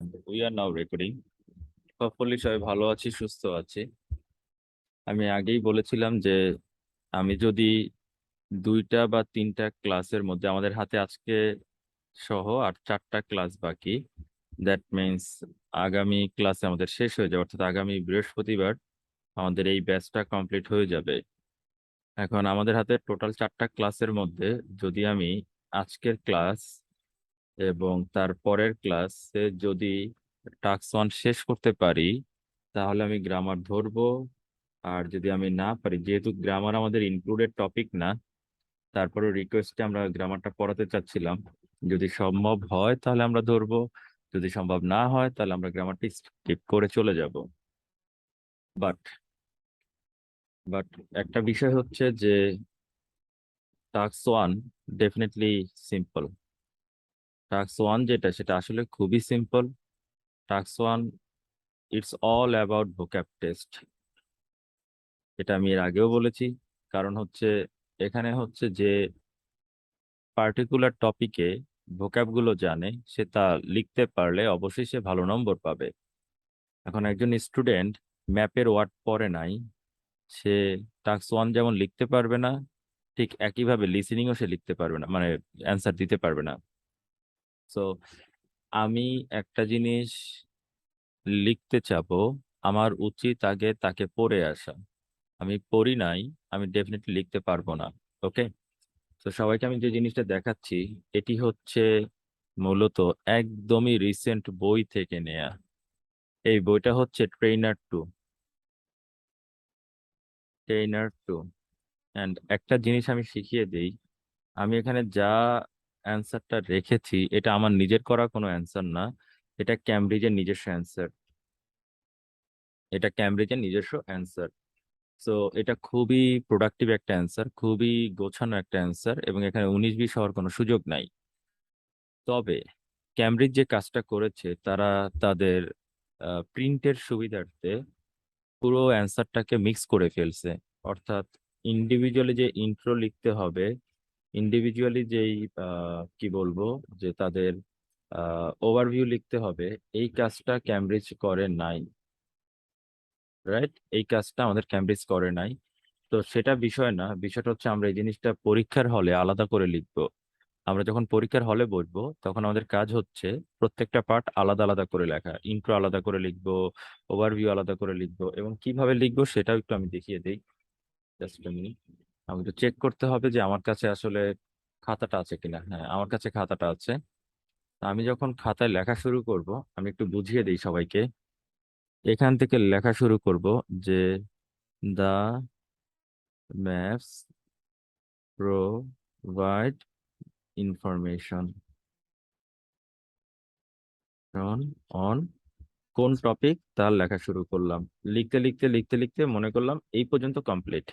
We are now recording. Hopefully সবাই ভালো আছি, সুস্থ আছি। আমি আগেই বলেছিলাম যে আমি যদি 2টা বা 3টা ক্লাসের মধ্যে, আমাদের হাতে আজকে সহ আর 4টা ক্লাস বাকি, দ্যাট মিনস আগামী ক্লাসে আমাদের শেষ হয়ে যাবে, অর্থাৎ আগামী বৃহস্পতিবার আমাদের এই ব্যাচটা কমপ্লিট হয়ে যাবে। এখন আমাদের হাতে টোটাল 4টা ক্লাসের মধ্যে যদি আমি আজকের ক্লাস এবং তার পরের ক্লাসে যদি টাস্ক 1 শেষ করতে পারি, তাহলে আমি গ্রামার ধরবো। আর যদি আমি না পারি, যেহেতু গ্রামার আমাদের ইনক্লুডেড টপিক না, তারপরে রিকোয়েস্টে আমরা গ্রামারটা পড়াতে চাচ্ছিলাম, যদি সম্ভব হয় তাহলে আমরা ধরবো, যদি সম্ভব না হয় তাহলে আমরা গ্রামারটি স্কিপ করে চলে যাব। বাট বাট একটা বিষয় হচ্ছে যে টাস্ক 1 ডেফিনেটলি সিম্পল। টাস্ক 1 যেটা, সেটা আসলে খুবই simple. Task 1, it's all about vocab test. এটা আমি এর আগেও বলেছি। কারণ হচ্ছে এখানে হচ্ছে যে পার্টিকুলার টপিকে ভোক্যাব গুলো জানে, সে তা লিখতে পারলে অবশ্যই সে ভালো নম্বর পাবে। এখন একজন স্টুডেন্ট ম্যাপের ওয়ার্ড পড়ে নাই, সে টাস্ক 1 যেমন লিখতে পারবে না, ঠিক একইভাবে লিসেনিংও সে লিখতে পারবে না, মানে অ্যান্সার দিতে পারবে না। সো আমি একটা জিনিস লিখতে চাবো, আমার উচিত আগে তাকে পড়ে আসা। আমি পড়ি নাই, আমি ডেফিনেটলি লিখতে পারবো না। ওকে, তো সবাইকে আমি যে জিনিসটা দেখাচ্ছি, এটি হচ্ছে মূলত একদমই রিসেন্ট বই থেকে নেয়া। এই বইটা হচ্ছে ট্রেইনার টু। অ্যান্ড একটা জিনিস আমি শিখিয়ে দিই, আমি এখানে যা অ্যান্সারটা রেখেছি, এটা আমার নিজের করা কোনো অ্যান্সার না। এটা ক্যামব্রিজের নিজস্ব অ্যান্সার। এটা ক্যামব্রিজের নিজস্ব অ্যান্সার। সো এটা খুবই প্রোডাক্টিভ একটা অ্যান্সার, খুবই গোছানো একটা অ্যান্সার, এবং এখানে 19-20 হওয়ার কোনো সুযোগ নাই। তবে ক্যামব্রিজ যে কাজটা করেছে, তারা তাদের প্রিন্টের সুবিধার্থে পুরো অ্যান্সারটাকে মিক্স করে ফেলছে। অর্থাৎ ইন্ডিভিজুয়ালি যে ইন্ট্রো লিখতে হবে, ইন্ডিভিজুয়ালি যেই কি বলবো, যে তাদের ওভারভিউ লিখতে হবে, এই কাজটা ক্যামব্রিজ করে নাই। রাইট, এই কাজটা আমাদের ক্যামব্রিজ করে নাই। তো সেটা বিষয় না, বিষয়টা হচ্ছে আমরা এই জিনিসটা পরীক্ষার হলে আলাদা করে লিখবো। আমরা যখন পরীক্ষার হলে বসবো, তখন আমাদের কাজ হচ্ছে প্রত্যেকটা পার্ট আলাদা আলাদা করে লেখা, ইন্ট্রো আলাদা করে লিখবো, ওভারভিউ আলাদা করে লিখবো, এবং কিভাবে লিখবো সেটাও একটু আমি দেখিয়ে দিই। জাস্ট মিনিট, আমি একটু চেক করতে হবে যে আমার কাছে আসলে খাতাটা আছে কিনা। হ্যাঁ, আমার কাছে খাতাটা আছে। আমি যখন খাতায় লেখা শুরু করব, আমি একটু বুঝিয়ে দিই সবাইকে। এখান থেকে লেখা শুরু করব যে দা ম্যাপস প্রোভাইড ইনফরমেশন অন কোন টপিক, তার লেখা শুরু করলাম। লিখতে লিখতে লিখতে লিখতে মনে করলাম এই পর্যন্ত কমপ্লিট।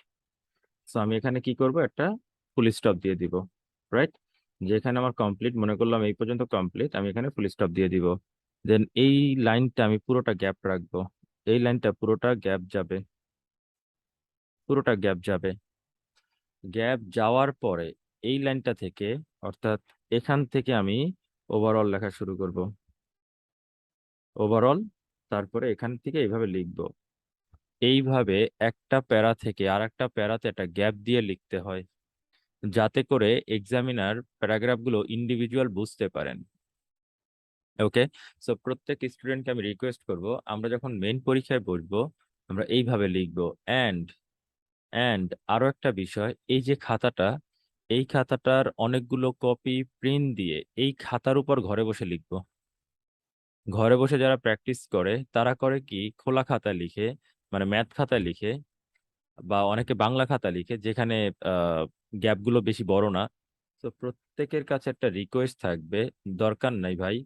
সো আমি এখানে কি করব, একটা ফুল স্টপ দিয়ে দিব। রাইট, যেখানে আমার কমপ্লিট মনে করলাম এই পর্যন্ত কমপ্লিট, আমি এখানে ফুল স্টপ দিয়ে দিব। দেন এই লাইনটা আমি পুরোটা গ্যাপ রাখবো। এই লাইনটা পুরোটা গ্যাপ যাবে, পুরোটা গ্যাপ যাবে। গ্যাপ যাওয়ার পরে এই লাইনটা থেকে, অর্থাৎ এখান থেকে আমি ওভারঅল লেখা শুরু করব। ওভারঅল, তারপরে এখান থেকে এইভাবে লিখবো। এইভাবে একটা প্যারা থেকে আর একটা প্যারাতে একটা গ্যাপ দিয়ে লিখতে হয়, যাতে করে এক্সামিনার প্যারাগ্রাফগুলো ইন্ডিভিজুয়াল বুঝতে পারেন। ওকে, সো প্রত্যেক স্টুডেন্টকে আমি রিকোয়েস্ট করব, আমরা যখন মেইন পরীক্ষায় বসবো, আমরা এইভাবে লিখবো। অ্যান্ড অ্যান্ড আরো একটা বিষয়, এই যে খাতাটা, এই খাতাটার অনেকগুলো কপি প্রিন্ট দিয়ে এই খাতার উপর ঘরে বসে লিখবো। ঘরে বসে যারা প্র্যাকটিস করে, তারা করে কি, খোলা খাতায় লিখে, মানে ম্যাথ খাতায় লিখে, বা অনেকে বাংলা খাতা লিখে, যেখানে গ্যাপগুলো বেশি বড় না। তো প্রত্যেকের কাছে একটা রিকোয়েস্ট থাকবে, দরকার নাই ভাই,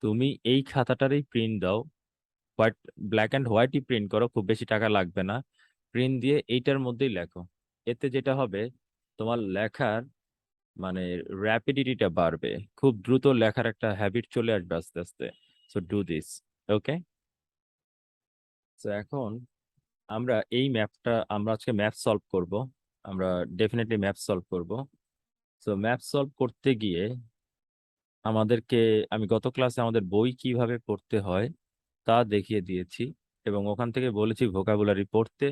তুমি এই খাতাটারই প্রিন্ট দাও, হোয়াইট, ব্ল্যাক অ্যান্ড হোয়াইটই প্রিন্ট করো, খুব বেশি টাকা লাগবে না। প্রিন্ট দিয়ে এইটার মধ্যেই লেখো। এতে যেটা হবে, তোমার লেখার মানে র্যাপিডিটিটা বাড়বে, খুব দ্রুত লেখার একটা হ্যাবিট চলে আসবে আস্তে আস্তে। So do this. ওকে, তো এখন আমরা আজকে ম্যাথ সলভ করব। আমরা ডেফিনেটলি ম্যাথ সলভ করব। তো ম্যাথ সলভ করতে গিয়ে আমাদেরকে আমি গত ক্লাসে আমাদের বই কিভাবে পড়তে হয় তা দেখিয়ে দিয়েছি, এবং ওখান থেকে বলেছি ভোকাবুলারি পড়তে।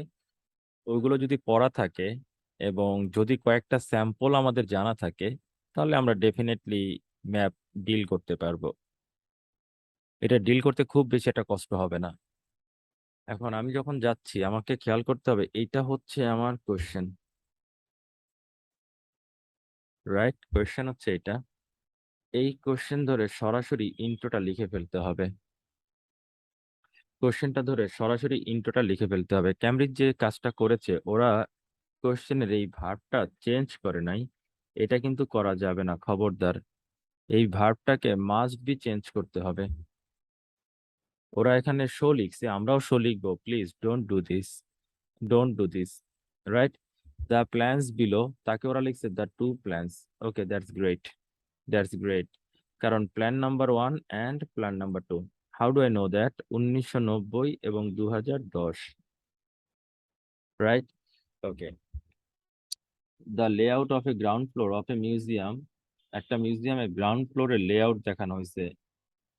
ওইগুলো যদি পড়া থাকে এবং যদি কয়েকটা স্যাম্পল আমাদের জানা থাকে, তাহলে আমরা ডেফিনেটলি ম্যাপ ডিল করতে পারবো। এটা ডিল করতে খুব বেশি একটা কষ্ট হবে না। এখন আমি যখন যাচ্ছি আমাকে খেয়াল করতে হবে, এইটা হচ্ছে আমার কোশ্চেন, রাইট? কোশ্চেন হচ্ছে এটা। এই কোশ্চেন ধরে সরাসরি ইন্ট্রোটা লিখে ফেলতে হবে। কোশ্চেনটা ধরে সরাসরি ইন্ট্রোটা লিখে ফেলতে হবে। ক্যামব্রিজ যে কাজটা করেছে, ওরা কোশ্চেনের এই ভার্বটা চেঞ্জ করে নাই। এটা কিন্তু করা যাবে না, খবরদার। এই ভার্বটাকে মাস্ট বি চেঞ্জ করতে হবে। ওরা এখানে শো লিখছে, আমরাও শো লিখবো। Please don't do this, don't do this, right? The plans below, তাকে ওরা লিখছে the two plans. Okay, that's great, that's great. কারণ plan number 1 and plan number 2, how do I know that? 1990 এবং 2010, right? Okay. The layout of a ground floor of a museum, একটা মিউজিয়ামের ground ফ্লোরের layout দেখানো হয়েছে।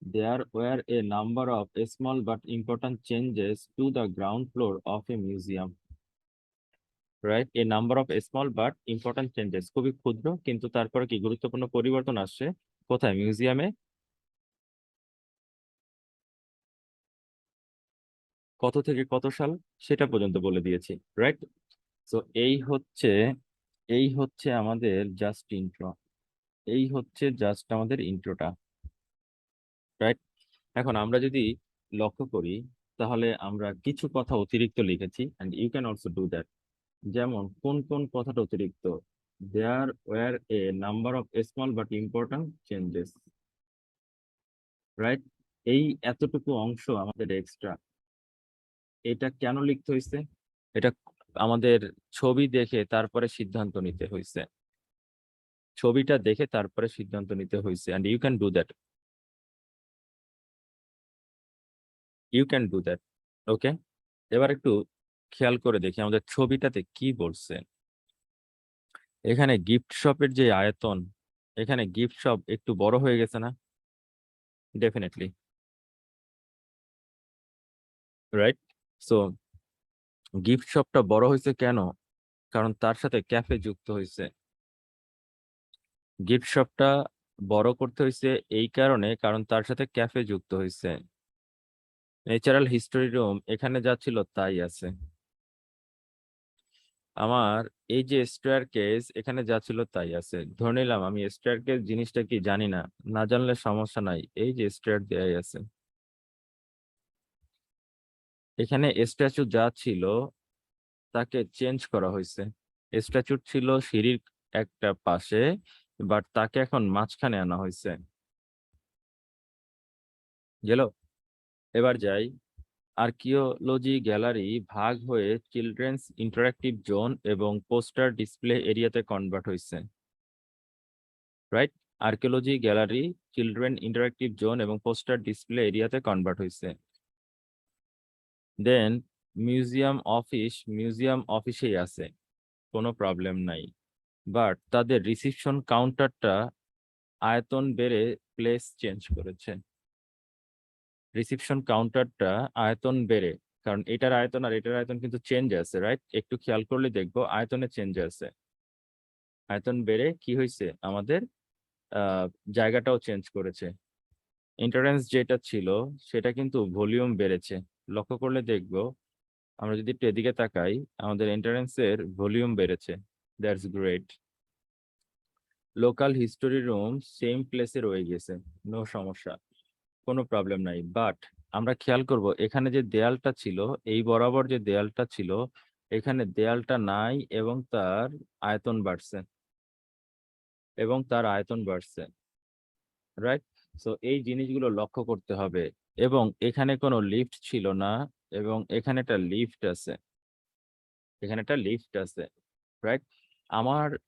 There were a number of small but important changes to the ground floor of a museum. Right? A number of small but important changes. খুবই ক্ষুদ্র কিন্তু তারপরে কি গুরুত্বপূর্ণ পরিবর্তন আসছে। কোথায়? মিউজিয়ামে। কত থেকে কত সাল সেটা পর্যন্ত বলে দিয়েছি, রাইট? তো এই হচ্ছে আমাদের জাস্ট ইন্ট্রো। এই হচ্ছে জাস্ট আমাদের ইন্ট্রোটা, রাইট? এখন আমরা যদি লক্ষ্য করি, তাহলে আমরা কিছু কথা অতিরিক্ত লিখেছি, and you can also do that. যেমন কোন কোন কথাটা অতিরিক্ত? There were a number of small but important changes, right? এই এতটুকু অংশ আমাদের এক্সট্রা। এটা কেন লিখতে হয়েছে? এটা আমাদের ছবি দেখে তারপরে সিদ্ধান্ত নিতে হয়েছে। ছবিটা দেখে তারপরে সিদ্ধান্ত নিতে হয়েছে, and you can do that, you can do that. ওকে, এবার একটু খেয়াল করে দেখি আমাদের ছবিটাতে কি বলছে। এখানে গিফট শপের যে আয়তন, এখানে গিফট শপ একটু বড় হয়ে গেছে না? Definitely, right? সো গিফট শপটা বড় হয়েছে কেন? কারণ তার সাথে ক্যাফে যুক্ত হয়েছে। গিফট শপটা বড় করতে হয়েছে এই কারণে, কারণ তার সাথে ক্যাফে যুক্ত হয়েছে। ন্যাচারাল হিস্টোরি রুম এখানে যা ছিল তাই আছে। আমার এই যে স্টেয়ার কেস এখানে যা ছিল তাই আছে। ধরে নিলাম আমি স্টেয়ার কেস জিনিসটা কি জানি না, না জানলে সমস্যা নাই, এই যে স্টেয়ার দেয়াই আছে। এখানে স্ট্যাচু যা ছিল তাকে চেঞ্জ করা হয়েছে। স্ট্যাচু ছিল সিঁড়ির একটা পাশে, বাট তাকে এখন মাঝখানে আনা হয়েছে। গেল? এবার যাই। আর্কিওলজি গ্যালারি ভাগ হয়ে চিলড্রেন্স ইন্টারঅ্যাক্টিভ জোন এবং পোস্টার ডিসপ্লে এরিয়াতে কনভার্ট হয়েছে, right? Archaeology gallery, children interactive zone এবং পোস্টার ডিসপ্লে এরিয়াতে কনভার্ট হয়েছে। দেন মিউজিয়াম অফিসেই আছে, কোনো প্রবলেম নাই। বাট তাদের রিসিপশন কাউন্টারটা আয়তন বেড়ে প্লেস চেঞ্জ করেছে। রিসিপশন কাউন্টারটা আয়তন বেড়ে, কারণ এটার আয়তন আর এটার আয়তন কিন্তু চেঞ্জ আছে, রাইট? একটু খেয়াল করলে দেখবো আয়তনে চেঞ্জ আছে। আয়তন বেড়ে কি হয়েছে? আমাদের আহ জায়গাটাও চেঞ্জ করেছে। এন্ট্রান্স যেটা ছিল সেটা কিন্তু ভলিউম বেড়েছে। লক্ষ্য করলে দেখবো, আমরা যদি একটু এদিকে তাকাই, আমাদের এন্ট্রান্সের ভলিউম বেড়েছে। That's great. Local history room same প্লেসে রয়ে গেছে, নো সমস্যা, কোনো প্রবলেম নাই। বাট আমরা খেয়াল করব এখানে যে দেয়ালটা ছিল, এই বরাবর যে দেয়ালটা ছিল, এখানে দেয়ালটা নাই এবং তার আয়তন বাড়ছে, এবং তার আয়তন বাড়ছে, রাইট? সো এই জিনিসগুলো লক্ষ্য করতে হবে। এবং এখানে কোনো লিফট ছিল না, এবং এখানে একটা লিফট আছে, এখানে একটা লিফট আছে, রাইট?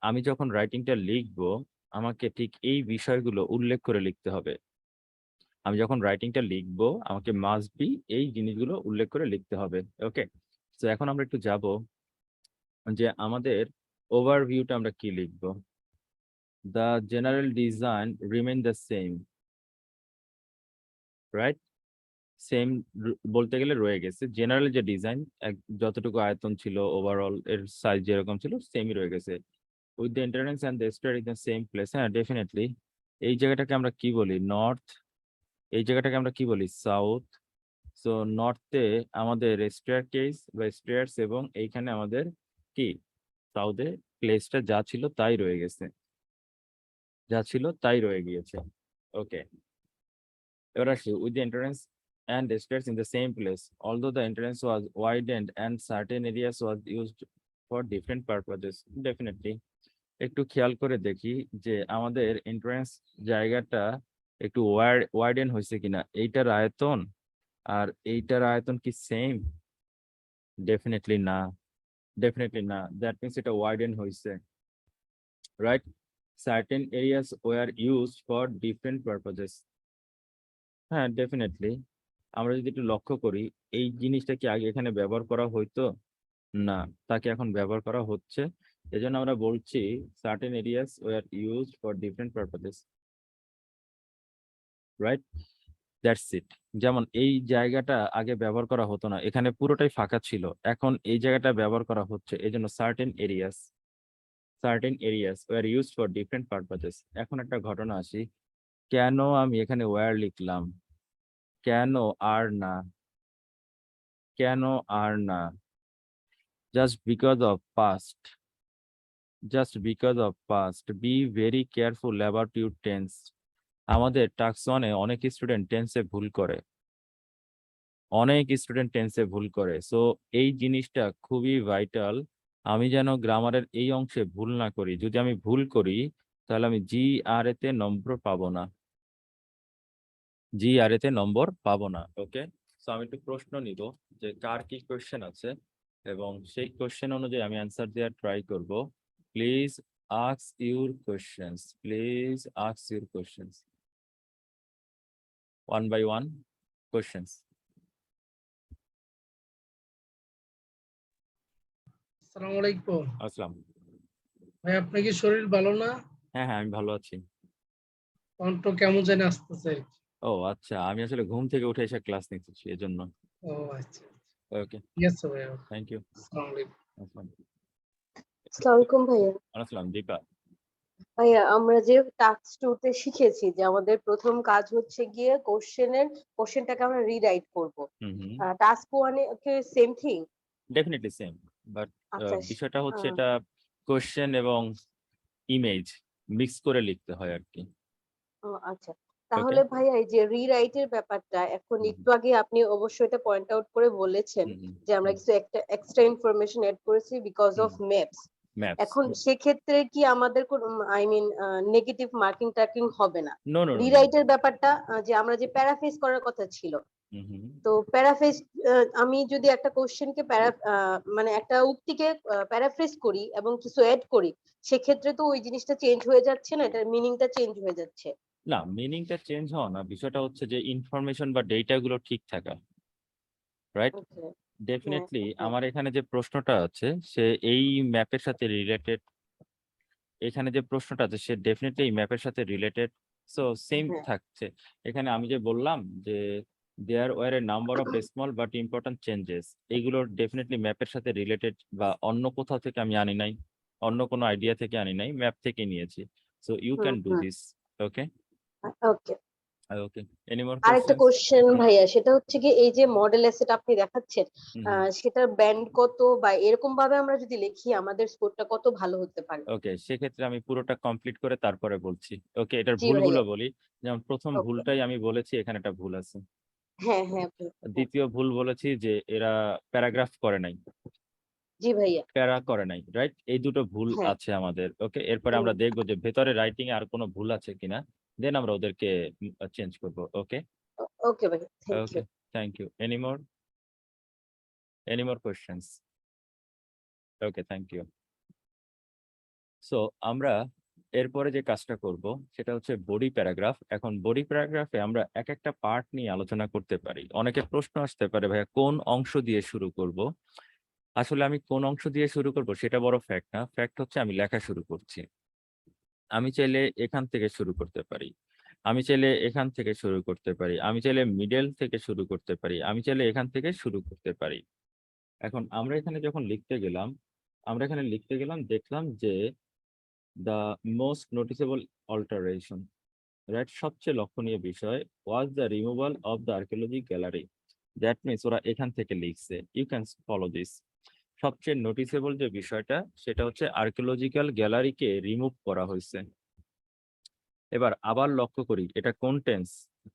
আমি যখন রাইটিংটা লিখবো, আমাকে ঠিক এই বিষয়গুলো উল্লেখ করে লিখতে হবে। আমি যখন রাইটিংটা লিখবো আমাকে মাস্ট বি এই জিনিসগুলো উল্লেখ করে লিখতে হবে। ওকে, তো এখন আমরা একটু যাব যে আমাদের ওভারভিউটা আমরা কি লিখবো। the general design remain the same, right? Same বলতে গেলে রয়ে গেছে, জেনারেল যে ডিজাইন যতটুকু আয়তন ছিল ওভারঅল এর সাইজ যেরকম ছিল সেমই রয়ে গেছে। With the entrance and the star in the same place. হ্যাঁ, ডেফিনেটলি। এই জায়গাটাকে আমরা কি বলি? নর্থ। এই জায়গাটাকে আমরা কি বলি? সাউথ। সো নর্থে আমাদের স্টেয়ার কেস বা স্টেয়ার্স, এবং এইখানে আমাদের কি সাউথে প্লেসটা যা ছিল তাই রয়ে গেছে, যা ছিল তাই রয়ে গিয়েছে। ওকে, এবার আসি with the entrance and the stairs in the same place. Although the entrance was widened and certain areas was used for different purposes. Definitely. একটু খেয়াল করে দেখি যে আমাদের এন্ট্রান্স জায়গাটা একটু ওয়াইডেন হয়েছে কিনা। এইটার আয়তন আর এইটার আয়তন কি সেম? ডেফিনেটলি না, ডেফিনেটলি না। দ্যাট মিনস এটা ওয়াইডেন হয়েছে, right? Certain areas were used for different purposes. হ্যাঁ, ডেফিনেটলি। আমরা যদি একটু লক্ষ্য করি, এই জিনিসটা কি আগে এখানে ব্যবহার করা হইতো? না, তাকে এখন ব্যবহার করা হচ্ছে। এজন্য আমরা বলছি certain areas were used for different purposes, right? That's it. যেমন এই জায়গাটা আগে ব্যবহার করা হতো না, এখানে পুরোটাই ফাঁকা ছিল, এখন এই জায়গাটা ব্যবহার করা হচ্ছে, এই জন্য certain areas were used for different purposes. এখন একটা ঘটনা আসি, কেন আমি এখানে ওয়ার লিখলাম? কেন আর না? কেন আর না? Just because of past, just because of past. Be very careful about your tense. আমাদের টাস্ক 1-এ অনেক স্টুডেন্ট টেন্সে ভুল করে, অনেক স্টুডেন্ট টেন্সে ভুল করে। সো এই জিনিসটা খুবই ভাইটাল, আমি যেন গ্রামারের এই অংশে ভুল না করি। যদি আমি ভুল করি তাহলে আমি জিআরএ-তে নম্বর পাবো না, জিআরএ-তে নম্বর পাবো না। ওকে, সো আমি একটু প্রশ্ন নিব যে কার কি কোয়েশ্চেন আছে, এবং সেই কোয়েশ্চেন অনুযায়ী আমি অ্যান্সার দেওয়ার ট্রাই করব। Please ask your questions, please ask your questions, one by one questions. আসসালামু আলাইকুম। আসসালাম। ভাই, আপনার কি শরীর ভালো না? হ্যাঁ হ্যাঁ, আমি ভালো আছি। কণ্ঠ কেমন জানি আসতেছে। ও আচ্ছা, আমি আসলে ঘুম থেকে উঠে এসে ক্লাস নিতেছি এজন্য। ও আচ্ছা, ওকে, ঠিক আছে ভাই। Thank you. আসসালামু আলাইকুম। আসসালাম। আসসালামু আলাইকুম ভাইয়া। আসসালাম দীপা। ভাইয়া, আমরা যে টাস্ক 2 তে শিখেছি যে আমাদের প্রথম কাজ হচ্ছে গিয়ে কোশ্চেনটাকে আমরা রিরাইট করব। হুম। টাস্ক 1 এ কি same thing? Definitely same, but আচ্ছা। বিষয়টা হচ্ছে আহ, এটা কোশ্চেন এবং ইমেজ মিক্স করে লিখতে হয় আর কি। ও আচ্ছা। ওকে। তাহলে ভাইয়া এই যে রিরাইটের ব্যাপারটা এখন একটু আগে আপনি অবশ্যই এটা পয়েন্ট আউট করে বলেছেন যে আমরা কিছু একটা এক্সট্রা ইনফরমেশন এড করেছি বিকজ অফ ম্যাপস। ম্যাপস। এখন সেক্ষেত্রে কি আমাদের কোন আই মিন নেগেটিভ মার্কিং টার্কিং হবে না? No no no. রিরাইটের ব্যাপারটা যে আমরা যে প্যারাফ্রেজ করার কথা ছিল, তো প্যারাফ্রেজ আমি যদি একটা কোশ্চেনকে মানে একটা উক্তিকে প্যারাফ্রেজ করি এবং কিছু এড করি, সেক্ষেত্রে তো ওই জিনিসটা চেঞ্জ হয়ে যাচ্ছে না, এটার মিনিংটা চেঞ্জ হয়ে যাচ্ছে। না, মিনিংটা চেঞ্জ হওয়া না, বিষয়টা হচ্ছে যে ইনফরমেশন বা ডেটা গুলো ঠিক থাকা, রাইট? ওকে। ডেফিনেটলি হ্যাঁ। আমার এখানে যে প্রশ্নটা আছে সে এই ম্যাপের সাথে রিলেটেড, এখানে যে প্রশ্নটা আছে সে ডেফিনেটলি এই ম্যাপের সাথে রিলেটেড, সো সেম হ্যাঁ। থাকছে। এখানে আমি যে বললাম যে there were a number of small but important changes, এইগুলো ডেফিনেটলি ম্যাপের সাথে রিলেটেড, বা অন্য কোথাও থেকে আমি আনি নাই, অন্য কোনো আইডিয়া থেকে আনি নাই, ম্যাপ থেকে নিয়েছি। So you can do this. Okay. Okay. Okay, any more আরেকটা কোশ্চেন্স? কোশ্চেন ভাইয়া, সেটা হচ্ছে কি এই যে মডেল অ্যাসেট আপনি দেখাচ্ছেন, সেটার ব্যান্ড কত বা এরকম ভাবে আমরা যদি লিখি আমাদের স্কোরটা কত ভালো হতে পারে? ওকে, সেক্ষেত্রে আমি পুরোটা কমপ্লিট করে তারপরে বলছি। ওকে, এটার জি ভুলগুলো ভাইয়া। বলি। যেমন প্রথম ওকে। ভুলটাই আমি বলেছি, এখানে একটা ভুল আছে। হ্যাঁ হ্যাঁ হ্যাঁ। দ্বিতীয় ভুল বলেছি যে এরা প্যারাগ্রাফ করে নাই, জি ভাইয়া। প্যারা করে নাই, রাইট? এই দুটো ভুল হ্যাঁ। আছে আমাদের। ওকে, এরপরে আমরা দেখবো যে ভেতরে রাইটিং এ আর কোনো ভুল আছে কিনা, দেন আমরা ওদেরকে চেঞ্জ করব। ওকে। ওকে ভাইয়া, thank okay, you. Thank you. Any more questions? Okay, thank you. So আমরা এরপরে যে কাজটা করব সেটা হচ্ছে বডি প্যারাগ্রাফ। এখন বডি প্যারাগ্রাফে আমরা এক একটা পার্ট নিয়ে আলোচনা করতে পারি। অনেকের প্রশ্ন আসতে পারে, ভাইয়া কোন অংশ দিয়ে শুরু করব? আসলে আমি কোন অংশ দিয়ে শুরু করব সেটা বড় ফ্যাক্ট না, ফ্যাক্ট হচ্ছে আমি লেখা শুরু করছি। আমি চাইলে এখান থেকে শুরু করতে পারি, আমি চাইলে এখান থেকে শুরু করতে পারি, আমি চাইলে মিডল থেকে শুরু করতে পারি, আমি চাইলে এখান থেকে শুরু করতে পারি। এখন আমরা এখানে যখন লিখতে গেলাম দেখলাম যে the most noticeable alteration, right, সবচেয়ে লক্ষণীয় বিষয় was the removal of the archaeology gallery. That means ওরা এখান থেকে লিখছে, ইউ ক্যান ফলো দিস। সবচেয়ে নোটিসেবল যে বিষয়টা সেটা হচ্ছে আর্কিওলজিক্যাল গ্যালারিকে রিমুভ করা হয়েছে। এবার আবার লক্ষ্য করি এটা কোন টেন্স,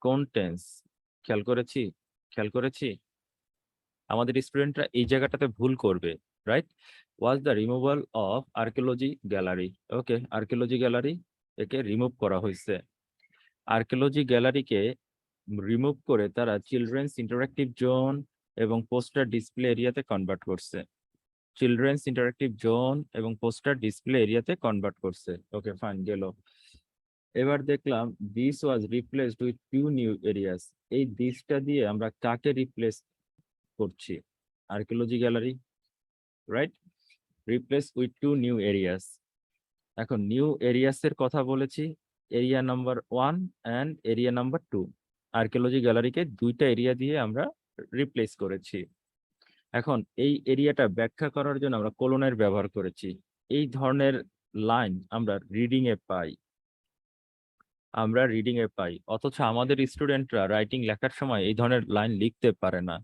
কোন টেন্স খেয়াল করেছি আমাদের স্টুডেন্টরা এই জায়গাটাতে ভুল করবে, right. Was the removal of archaeology gallery, okay, archaeology gallery একে রিমুভ করা হয়েছে। আর্কিওলজি গ্যালারিকে রিমুভ করে তারা চিলড্রেন্স ইন্টারঅ্যাক্টিভ জোন এবং পোস্টার ডিসপ্লে এরিয়াতে কনভার্ট করছে, চিলড্রেন্স ইন্টারঅ্যাক্টিভ জোন এবং পোস্টার ডিসপ্লে এরিয়াতে কনভার্ট করছে। ওকে ফাইন, গেল। এবার দেখলাম this was replaced with 2 new areas. এই দিসটা দিয়ে আমরা কাকে রিপ্লেস করছি? Archaeology gallery, right, replace with 2 new areas. এখন নিউ এরিয়াস এর কথা বলেছি, area number 1 and area number 2। Archaeology গ্যালারিকে দুইটা এরিয়া দিয়ে আমরা রিপ্লেস করেছি। এখন এই এরিয়াটা ব্যাখ্যা করার জন্য আমরা কোলনের ব্যবহার করেছি। এই ধরনের লাইন আমরা রিডিং এ পাই, অথচ আমাদের স্টুডেন্টরা রাইটিং লেখার সময় এই ধরনের লাইন লিখতে পারে না,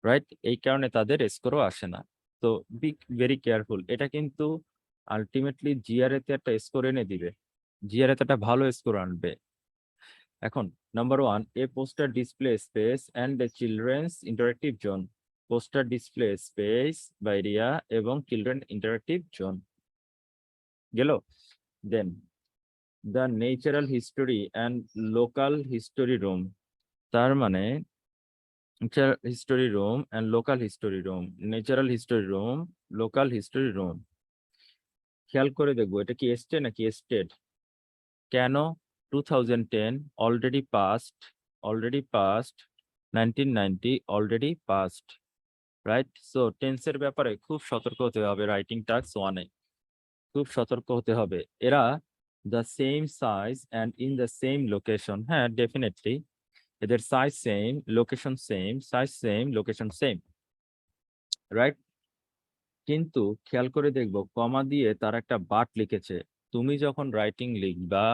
রাইট। এই কারণে তাদের স্কোরও আসে না। তো বি ভেরি কেয়ারফুল, এটা কিন্তু আলটিমেটলি জিআরএ তে একটা স্কোর এনে দিবে, জিআরএ তে একটা ভালো স্কোর আনবে। এখন number 1, a poster display space and a children's interactive zone. Poster display space বা এরিয়া এবং চিলড্রেন ইন্টারঅ্যাক্টিভ জোন গেল। Then the natural history and local history room, তার মানে history room and local history room, natural history room, local history room. খেয়াল করে দেখবো এটা কি এসছে নাকি এস্টেড। কেন? 2010 already past, 1990 already past, right. So টেন্সের ব্যাপারে খুব সতর্ক হতে হবে, রাইটিং টাস্ক 1-এ খুব সতর্ক হতে হবে। এরা the same size and in the same location, হ্যাঁ ডেফিনেটলি এদের size same, location same, size same, location same, right. কিন্তু খেয়াল করে দেখবো কমা দিয়ে তার একটা বাট লিখেছে। তুমি যখন রাইটিং লিখবা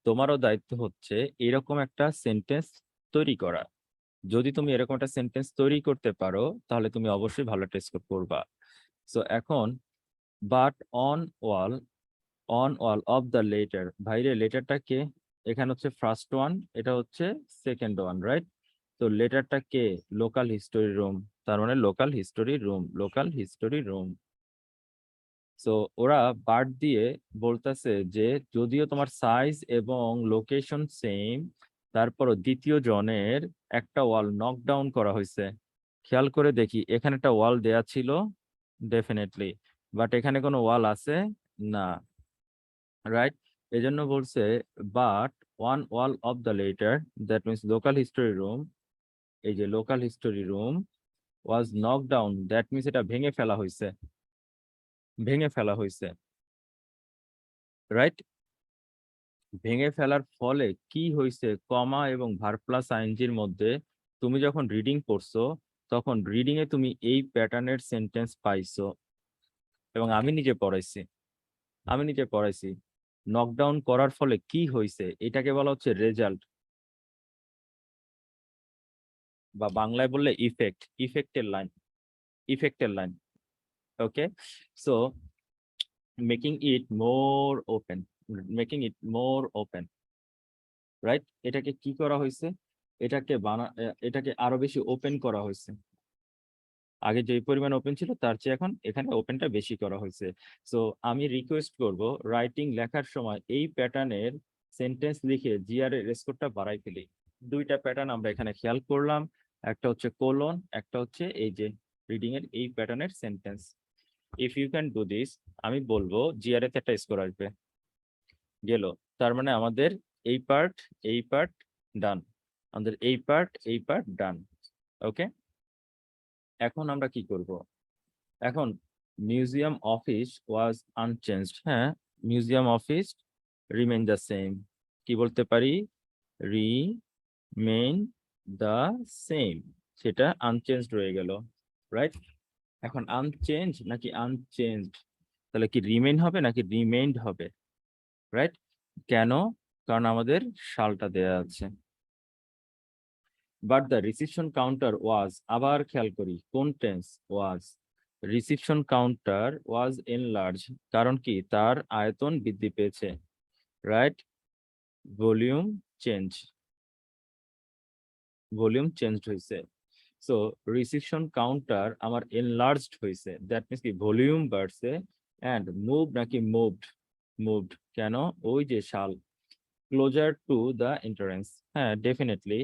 তোমারও দায়িত্ব হচ্ছে এরকম একটা সেন্টেন্স তৈরি করা। যদি তুমি এরকম একটা সেন্টেন্স তৈরি করতে পারো তাহলে তুমি অবশ্যই ভালো টেস্ট করবা। সো এখন but on wall of the letter, ভাইরে লেটারটা কে? এখানে হচ্ছে ফার্স্ট ওয়ান, এটা হচ্ছে সেকেন্ড ওয়ান, রাইট। তো লেটারটা কে? লোকাল হিস্টোরি রুম, তার মানে local history room, local history room. So ওরা বার্ড দিয়ে বলতেছে যে যদিও তোমার সাইজ এবং লোকেশন সেম, তারপরও দ্বিতীয় জনের একটা ওয়াল নকডাউন করা হয়েছে। খেয়াল করে দেখি এখানে একটা ওয়াল দেয়া ছিল ডেফিনেটলি, বাট এখানে কোনো ওয়াল আছে না, রাইট। এজন্য বলছে but one wall of the letter, that means local history room, এই যে local history room was knock down, that means এটা ভেঙে ফেলা হয়েছে, রাইট। ভেঙে ফেলার ফলে কি হয়েছে, কমা এবং ভার্ব প্লাস আইএনজির মধ্যে তুমি যখন রিডিং করছো তখন রিডিং এ তুমি এই প্যাটার্নের সেন্টেন্স পাইছো, এবং আমি নিজে পড়াইছি। নকডাউন করার ফলে কি হয়েছে এটাকে বলা হচ্ছে রেজাল্ট, বা বাংলায় বললে ইফেক্টের line, okay. So making it more open, right. এটাকে কি করা হয়েছে? এটাকে আরো বেশি ওপেন করা হয়েছে। আগে যে পরিমাণ ওপেন ছিল তার চেয়ে এখন এখানে ওপেনটা বেশি করা হয়েছে। সো আমি রিকোয়েস্ট করব রাইটিং লেখার সময় এই প্যাটার্নের সেন্টেন্স লিখে জিআর এর স্কোরটা বাড়াই ফেলি। দুইটা প্যাটার্ন আমরা এখানে খেয়াল করলাম, একটা হচ্ছে কোলন, একটা হচ্ছে এই যে রিডিং এর এই প্যাটার্নের sentence. If you can do this, আমি বলবো জিআর এতে একটা স্কোর আসবে। গেল। তার মানে আমাদের এই পার্ট ডান, আমাদের এই পার্ট ডান, ওকে। এখন আমরা কি করব? এখন মিউজিয়াম অফিস ওয়াজ আনচেঞ্জড, হ্যাঁ museum office remain the same. কি বলতে পারি? রিমেইন দ্য সেম, সেটা আনচেঞ্জড রয়ে গেল, রাইট? এখন আনচেঞ্জ নাকি আনচেঞ্জড, তাহলে কি রিমেইন হবে নাকি রিমেইনড হবে, রাইট? কেন? কারণ আমাদের সালটা দেয়া আছে। বাট দ্য রিসিপশন কাউন্টার ওয়াজ, আবার খেয়াল করি কোন টেন্স ওয়াজ, রিসিপশন কাউন্টার ওয়াজ এনলার্জ, কারণ কি তার আয়তন বৃদ্ধি পেয়েছে, right? Volume change, volume change হয়েছে। সো রিসিপশন কাউন্টার আমার এনলার্জড হয়েছে, দ্যাট মিনস কি ভলিউম বাড়ছে। অ্যান্ড মুভ নাকি মুভড, মুভড কেন? ওই যে শাল, ক্লোজার টু দ্য এন্ট্রান্স। হ্যাঁ ডেফিনেটলি,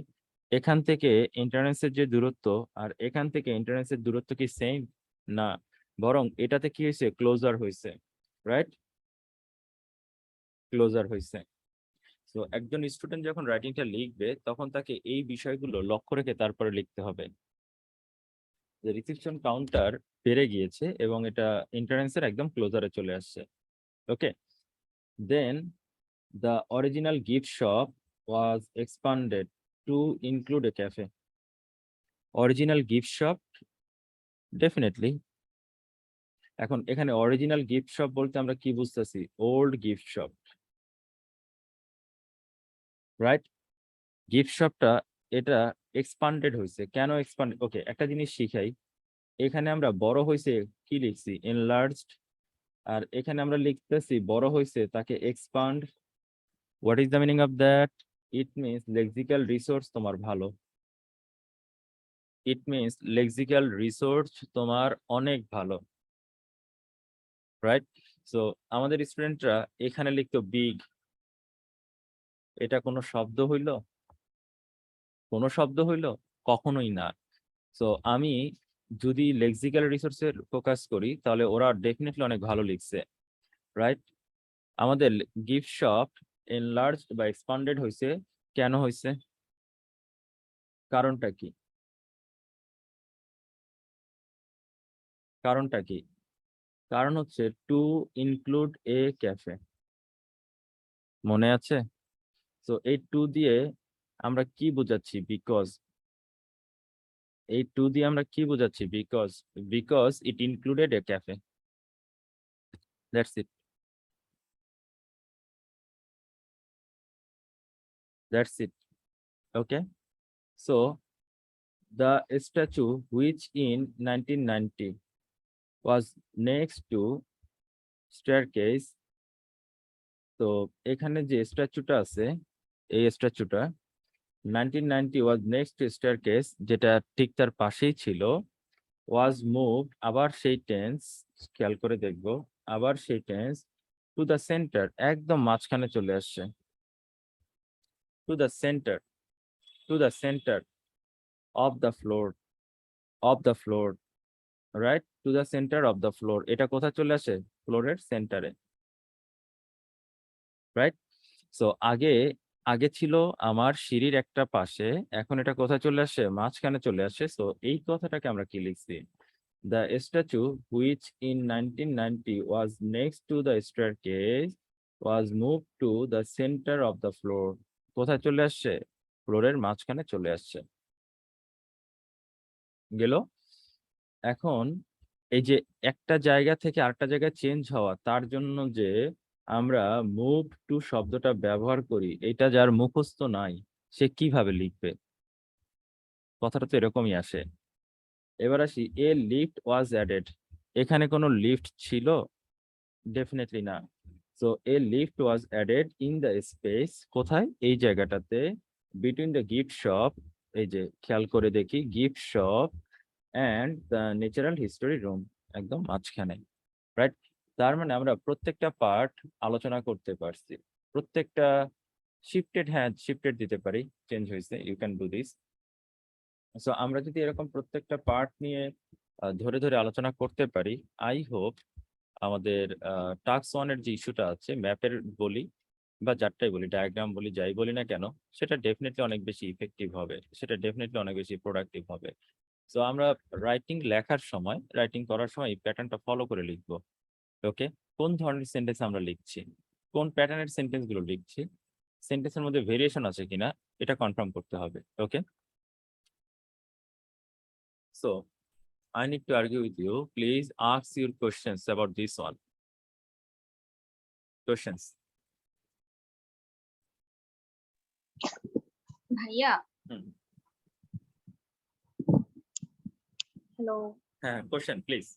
এখান থেকে এন্ট্রান্সের যে দূরত্ব আর এখান থেকে এন্ট্রান্সের দূরত্ব কি সেম? না, বরং এটাতে কি হয়েছে? ক্লোজার হয়েছে, রাইট? ক্লোজার হয়েছে। তো একজন স্টুডেন্ট যখন রাইটিংটা লিখবে তখন তাকে এই বিষয়গুলো লক্ষ্য রেখে তারপরে লিখতে হবে যে রিসিপশন কাউন্টার বেড়ে গিয়েছে এবং এটা এন্ট্রান্সের একদম ক্লোজারে চলে আসছে। Okay, then the original gift shop was expanded to include a cafe. Original gift shop, definitely. এখন এখানে অরিজিনাল গিফট শপ বলতে আমরা কি বুঝতেছি? Old gift shop, right? Gift শপটা এটা এক্সপান্ডেড হয়েছে, কেন এক্সপান্ড? ওকে, একটা জিনিস শিখাই, এখানে আমরা বড় হয়েছে কি লিখছি? এনলার্জড। আর এখানে আমরা লিখতেছি বড় হয়েছে তাকে expand. What is the meaning of that? It means lexical resource তোমার ভালো, ইট মিনস লেক্সিক্যাল রিসোর্স তোমার অনেক ভালো, রাইট? সো আমাদের স্টুডেন্টরা এখানে লিখতো বিগ, এটা কোনো শব্দ হইল? কোনো শব্দ হইল? কখনোই না। সো আমি যদি লেক্সিক্যাল রিসোর্সের ফোকাস করি তাহলে ওরা ডেফিনেটলি অনেক ভালো লিখছে, রাইট? আমাদের গিফট শপ এনলার্জ বা এক্সপান্ডেড হয়েছে, কেন হয়েছে? কারণটা কি? কারণটা কি? কারণ হচ্ছে টু ইনক্লুড এ ক্যাফে, মনে আছে? তো এই টু দিয়ে আমরা কি বোঝাচ্ছি? বিকজ। এই টু দিয়ে আমরা কি বোঝাচ্ছি? Because, because it included A cafe, that's it, that's it. Okay, so the statue which in 1990 was next to staircase, তো এখানে যে স্ট্যাচুটা আছে এই স্ট্যাচুটা 1990 was next to staircase, যেটা ঠিক তার পাশেই ছিল, was moved, আবার সেই টেন্স খেয়াল করে দেখবো, আবার সেই টেন্স টু দ্য সেন্টার, একদম মাঝখানে চলে আসছে, to the centre, to the centre of the floor, of the floor, right? To the centre of the floor, এটা কোথায় চলে আসে? ফ্লোরের সেন্টারে, রাইট? সো আগে আগে ছিল আমার সিঁড়ির একটা পাশে, এখন এটা কোথায় চলে আসে? মাঝখানে চলে আসে। সো এই কথাটাকে আমরা কি লিখছি? The statue which in 1990 was next to the staircase was move to the centre of the floor, কোথায় চলে আসছে? ফ্লোরের মাঝখানে চলে আসছে, গেল? এখন এই যে একটা জায়গা থেকে আরেকটা জায়গায় চেঞ্জ হওয়া, তার জন্য যে আমরা মুভ টু শব্দটা ব্যবহার করি, এটা যার মুখস্থ নাই সে কিভাবে লিখবে? কথাটা তো এরকমই আসে। এবার আসি, এ লিফট ওয়াজ অ্যাডেড, এখানে কোনো লিফট ছিল? ডেফিনেটলি না। So A lift was added in the space, কোথায়? এই জায়গাটাতে, বিটুইন দ্য গিফট শপ, এই যে খেয়াল করে দেখি, gift shop and the natural history room, একদম মাঝখানে, রাইট? তার মানে আমরা প্রত্যেকটা পার্ট আলোচনা করতে পারছি, প্রত্যেকটা শিফটেড, হ্যাঁ শিফটেড দিতে পারি, চেঞ্জ হয়েছে, you can do this. So আমরা যদি এরকম প্রত্যেকটা পার্ট নিয়ে ধরে ধরে আলোচনা করতে পারি, আই হোপ আমাদের টাস্ক ওয়ানের যে ইস্যুটা আছে ম্যাপের বলি বা যারটাই বলি, ডায়াগ্রাম বলি, যাই বলি না কেন, সেটা ডেফিনেটলি অনেক বেশি ইফেক্টিভ হবে, সেটা ডেফিনেটলি অনেক বেশি প্রোডাক্টিভ হবে। সো আমরা রাইটিং লেখার সময়, রাইটিং করার সময় এই প্যাটার্নটা ফলো করে লিখবো। ওকে, কোন ধরনের সেন্টেন্স আমরা লিখছি? কোন প্যাটার্নের সেন্টেন্স গুলো লিখছি, সেন্টেন্সের মধ্যে ভেরিয়েশন আছে কিনা এটা কনফার্ম করতে হবে। ওকে, so I need to argue with you. Please ask your questions about this one. Questions. ভাইয়া, Hmm. হ্যালো। Question, please.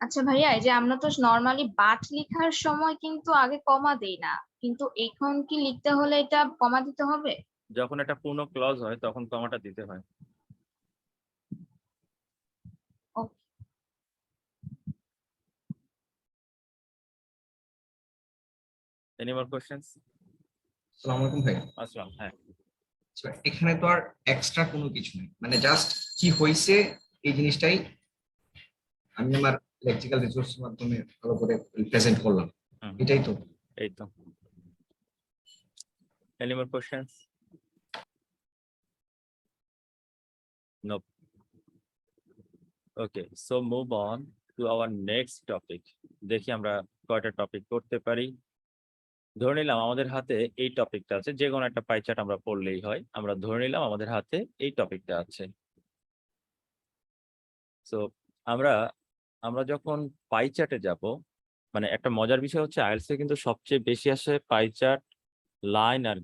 আচ্ছা ভাইয়া, এই যে আমরা তো নরমালি বাট লেখার সময় কিন্তু আগে কমা দেই না, কিন্তু এখন কি লিখতে হলে এটা কমা দিতে হবে? যখন একটা পূর্ণ ক্লজ হয় তখন কমাটা দিতে হয়। Okay. Any more questions? আসসালামু আলাইকুম ভাই। আসসালাম। হ্যাঁ, আচ্ছা, এখানে তো আর এক্সট্রা কোনো কিছু নেই, মানে জাস্ট কি হয়েছে এই জিনিসটাই আমি আমার লেক্সিক্যাল রিসোর্সের মাধ্যমে ভালো করে প্রেজেন্ট করলাম, এটাই তো। এই তো। Any more questions? Nope. Okay, so move on to our next topic. দেখি আমরা কয়টা টপিক করতে পারি। ধরে নিলাম আমাদের হাতে এই টপিকটা আছে, যে কোনো একটা পাই চার্ট আমরা পড়লেই হয়। আমরা ধরে নিলাম আমাদের হাতে এই টপিকটা আছে। সো আমরা আমরা যখন পাই চার্টে যাব, মানে একটা মজার বিষয় হচ্ছে আইএলটিএস এ কিন্তু সবচেয়ে বেশি আসে পাই চার্ট, লাইন আর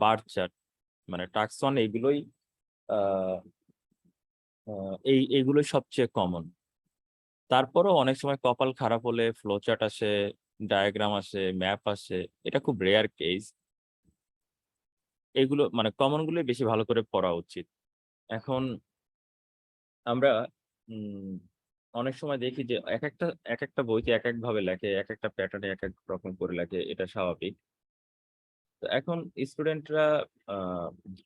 বার চার্ট, মানে টাস্ক 1 এইগুলোই এইগুলোই সবচেয়ে কমন। তারপরও অনেক সময় কপাল খারাপ হলে ফ্লো চার্ট আসে, ডায়াগ্রাম আসে, ম্যাপ আসে, এটা খুব রেয়ার কেস। এগুলো মানে কমন গুলোই বেশি ভালো করে পড়া উচিত। এখন আমরা অনেক সময় দেখি যে এক একটা বইতে এক এক ভাবে লেখে, এক একটা প্যাটার্নে এক এক রকম করে লেখে, এটা স্বাভাবিক। তো এখন স্টুডেন্টরা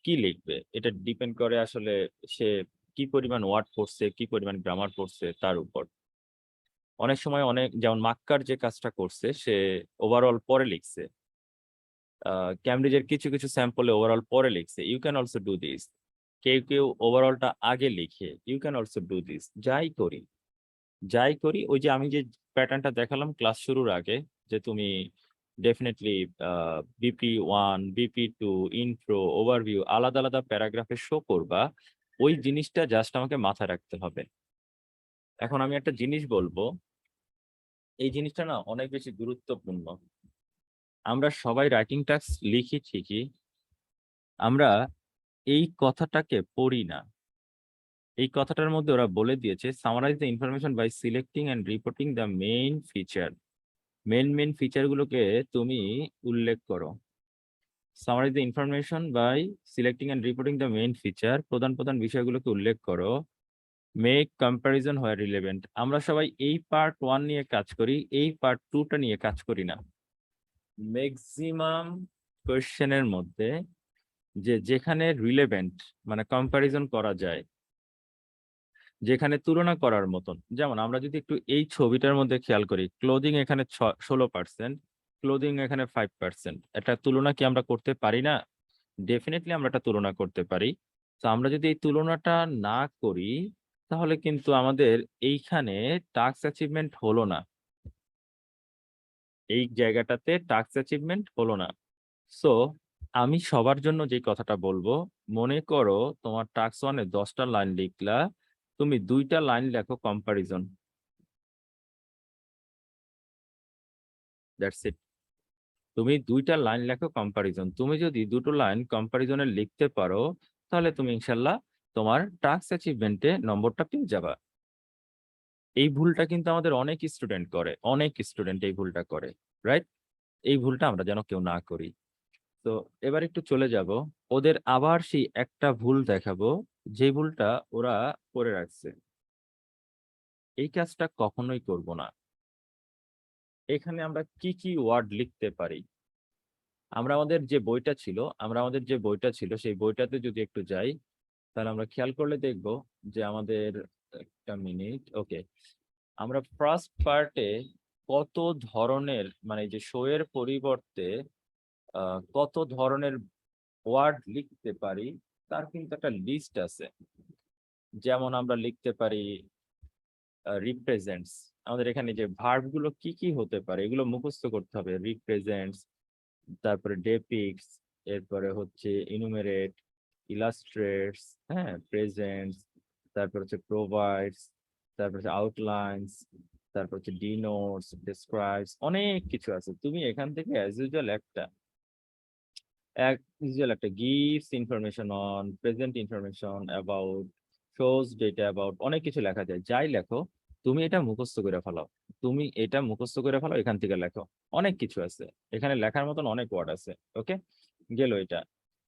কি লিখবে এটা ডিপেন্ড করে আসলে সে কি পরিমাণ ওয়ার্ড পড়ছে, কি পরিমাণ গ্রামার পড়ছে তার উপর। অনেক সময় যেমন মাক্কার যে কাজটা করছে সে ওভারঅল পরে লিখছে, ক্যামব্রিজের কিছু কিছু স্যাম্পলে ওভারঅল পরে লিখছে। You can also do this. কেউ কেউ ওভারঅলটা আগে লিখে, you can also do this. যাই করি ওই যে আমি যে প্যাটার্নটা দেখালাম ক্লাস শুরুর আগে, যে তুমি definitely BP1, BP2, intro, overview আলাদা আলাদা প্যারাগ্রাফে শো করবা, ওই জিনিসটা জাস্ট আমাকে মাথায় রাখতে হবে। এখন আমি একটা জিনিস বলবো, এই জিনিসটা না অনেক বেশি গুরুত্বপূর্ণ। আমরা সবাই রাইটিং টাস্ক লিখি ঠিকই, আমরা এই কথাটাকে পড়ি না। এই কথাটার মধ্যে ওরা বলে দিয়েছে summarise the information by selecting and reporting the main feature. Main feature গুলোকে তুমি উল্লেখ করো। Summarise the information by selecting and reporting the main feature, প্রধান বিষয়গুলোকে উল্লেখ করো। Make comparison where relevant. আমরা সবাই এই পার্ট 1 নিয়ে কাজ করি, এই পার্ট 2টা নিয়ে কাজ করি না। ম্যাক্সিমাম কোয়েশ্চেনের মধ্যে যেখানে রিলেভেন্ট মানে কম্প্যারিজন করা যায়, যেখানে তুলনা করার মতন, যেমন আমরা যদি একটু এই ছবিটার মধ্যে খেয়াল করি, ক্লোদিং এখানে 16%, ক্লোদিং এখানে 5%, একটা তুলনা কি আমরা করতে পারি না? ডেফিনেটলি আমরা একটা তুলনা করতে পারি। তো আমরা যদি এই তুলনাটা না করি তাহলে কিন্তু আমাদের এইখানে টাস্ক অ্যাচিভমেন্ট হলো না, এই জায়গাটাতে টাস্ক অ্যাচিভমেন্ট হলো না। সো আমি সবার জন্য যে কথাটা বলবো, মনে করো তোমার টাস্ক 1 এ 10টা লাইন লিখলা, তুমি 2টা লাইন লেখো কম্পারিজন, দ্যাটস ইট। তুমি 2টা লাইন লেখো কম্পারিজন। তুমি যদি 2টো লাইন কম্পারিজনে লিখতে পারো তাহলে তুমি ইনশাল্লাহ তোমার টাস্ক অ্যাচিভমেন্টে নম্বরটা পেয়ে যাবা। এই ভুলটা কিন্তু আমাদের অনেক স্টুডেন্ট এই ভুলটা করে, রাইট? এই ভুলটা আমরা যেন কেউ না করি। তো এবার একটু চলে যাব, ওদের আবার সেই একটা ভুল দেখাবো যে ভুলটা ওরা করে রাখছে। এই কাজটা কখনোই করব না। এখানে আমরা কি কি ওয়ার্ড লিখতে পারি, আমরা আমাদের যে বইটা ছিল সেই বইটাতে যদি একটু যাই তাহলে আমরা খেয়াল করলে দেখব যে আমাদের একটা মিনিট, ওকে, আমরা ফার্স্ট পার্টে কত ধরনের মানে যে শো এর পরিবর্তে কত ধরনের ওয়ার্ড লিখতে পারি তার কিন্তু একটা লিস্ট আছে। যেমন আমরা লিখতে পারি রিপ্রেজেন্টস, আমাদের এখানে যে ভার্ব গুলো কি কি হতে পারে এগুলো মুখস্থ করতে হবে। রিপ্রেজেন্টস, তারপরে ডেপিক্টস, এরপরে হচ্ছে ইনুমেরেট, ইলাস্ট্রেটস, হ্যাঁ, প্রেজেন্টস, তারপর হচ্ছে প্রোভাইডস, তারপর হচ্ছে আউটলাইনস, তারপর হচ্ছে ডিনোটস, ডেসক্রাইবস, অনেক কিছু আছে। তুমি এখান থেকে অ্যাজ ইউজুয়াল একটা gives information on, present information about, shows data about, অনেক কিছু লেখা যায়। যাই লেখো তুমি এটা মুখস্থ করে ফেলাও, এখান থেকে লেখো। অনেক কিছু আছে এখানে লেখার মতন, অনেক ওয়ার্ড আছে। ওকে, গেল এটা।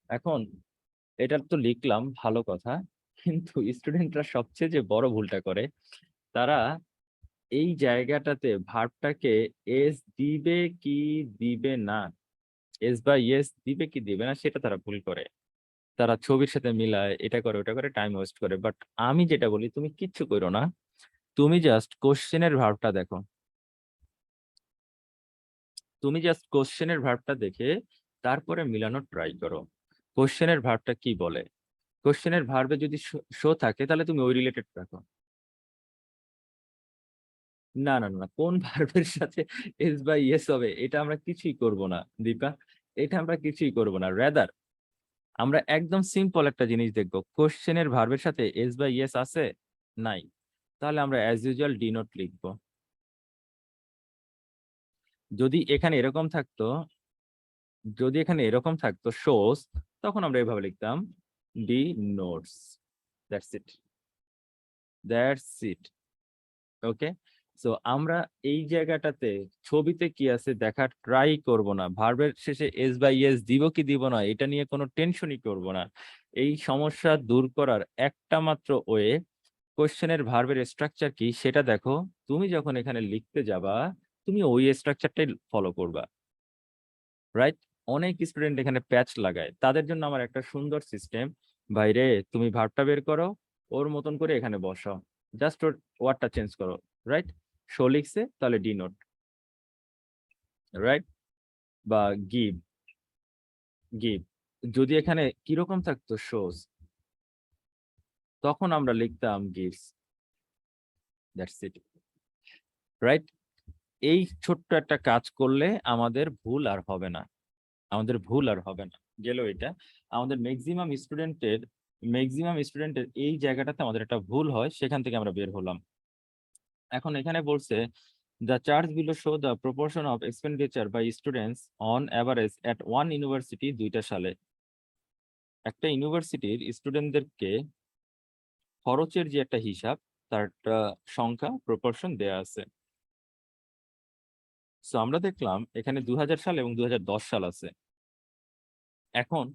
এখন এটা তো লিখলাম, ভালো কথা, কিন্তু স্টুডেন্টরা সবচেয়ে যে বড় ভুলটা করে, তারা এই জায়গাটাতে ভার্বটাকে এস দিবে কি দিবে না, এস বা ইয়েস দিবে কি দিবে না, সেটা তারা ভুল করে। তারা ছবির সাথে মিলায়, এটা করে ওটা করে, টাইম ওয়েস্ট করে। বাট আমি যেটা বলি, তুমি কিচ্ছু করো না, তুমি জাস্ট কোশ্চেনের ভার্বটা দেখো। দেখে তারপরে মিলানোর ট্রাই করো। কোশ্চেনের ভার্বটা কি বলে, কোশ্চেনের ভার্বে যদি শো থাকে তাহলে তুমি ওই রিলেটেড রাখো। না না না, কোন ভার্বের সাথে এস বা ইয়েস হবে এটা আমরা কিছুই করব না দীপা, এটা আমরা কিছুই করব না। রাদার আমরা একদম সিম্পল একটা জিনিস দেখবো, কোশ্চেনের ভার্বের সাথে এস বা ইয়েস আছে নাই, তাহলে আমরা অ্যাজ ইউজুয়াল ডিনোট লিখবো। যদি এখানে এরকম থাকতো শোস, তখন আমরা এভাবে লিখতাম D notes. That's it. Okay, so আমরা এই জায়গাটাতে ছবিতে কি আছে দেখার ট্রাই করব না, ভার্বের শেষে এস বা ইয়েস দিব কি দিব না এটা নিয়ে কোনো টেনশনই করব না। এই সমস্যা দূর করার একটা মাত্র ওয়ে, কোশ্চেনের ভার্বের স্ট্রাকচার কি সেটা দেখো। তুমি যখন এখানে লিখতে যাবা তুমি ওই স্ট্রাকচারটাই ফলো করবা, রাইট? অনেক স্টুডেন্ট এখানে প্যাচ লাগায়, তাদের জন্য আমার একটা সুন্দর সিস্টেম, ভাইরে তুমি ভার্বটা বের করো, ওর মতন করে এখানে বসাও, জাস্ট ওর ওয়ার্ডটা চেঞ্জ করো, রাইট? শো লিখছে তাহলে ডিনোট, রাইট? বা গিভ, গিভ যদি এখানে কিরকম থাকতো শোজ, তখন আমরা লিখতাম গিভস। That's it, right? এই ছোট্ট একটা কাজ করলে আমাদের ভুল আর হবে না, গেল এটা। আমাদের ম্যাক্সিমাম স্টুডেন্টের এই জায়গাটাতে আমাদের একটা ভুল হয়, সেখান থেকে আমরা বের হলাম। এখন এখানে বলছে the charts below show the proportion of expenditure by students on average at one university 2টা সালে। একটা ইউনিভার্সিটির স্টুডেন্টদেরকে খরচের যে একটা হিসাব, তার একটা সংখ্যা প্রপোর্শন দেয়া আছে। সো আমরা দেখলাম এখানে 2000 সাল এবং 2010 সাল আছে। এখন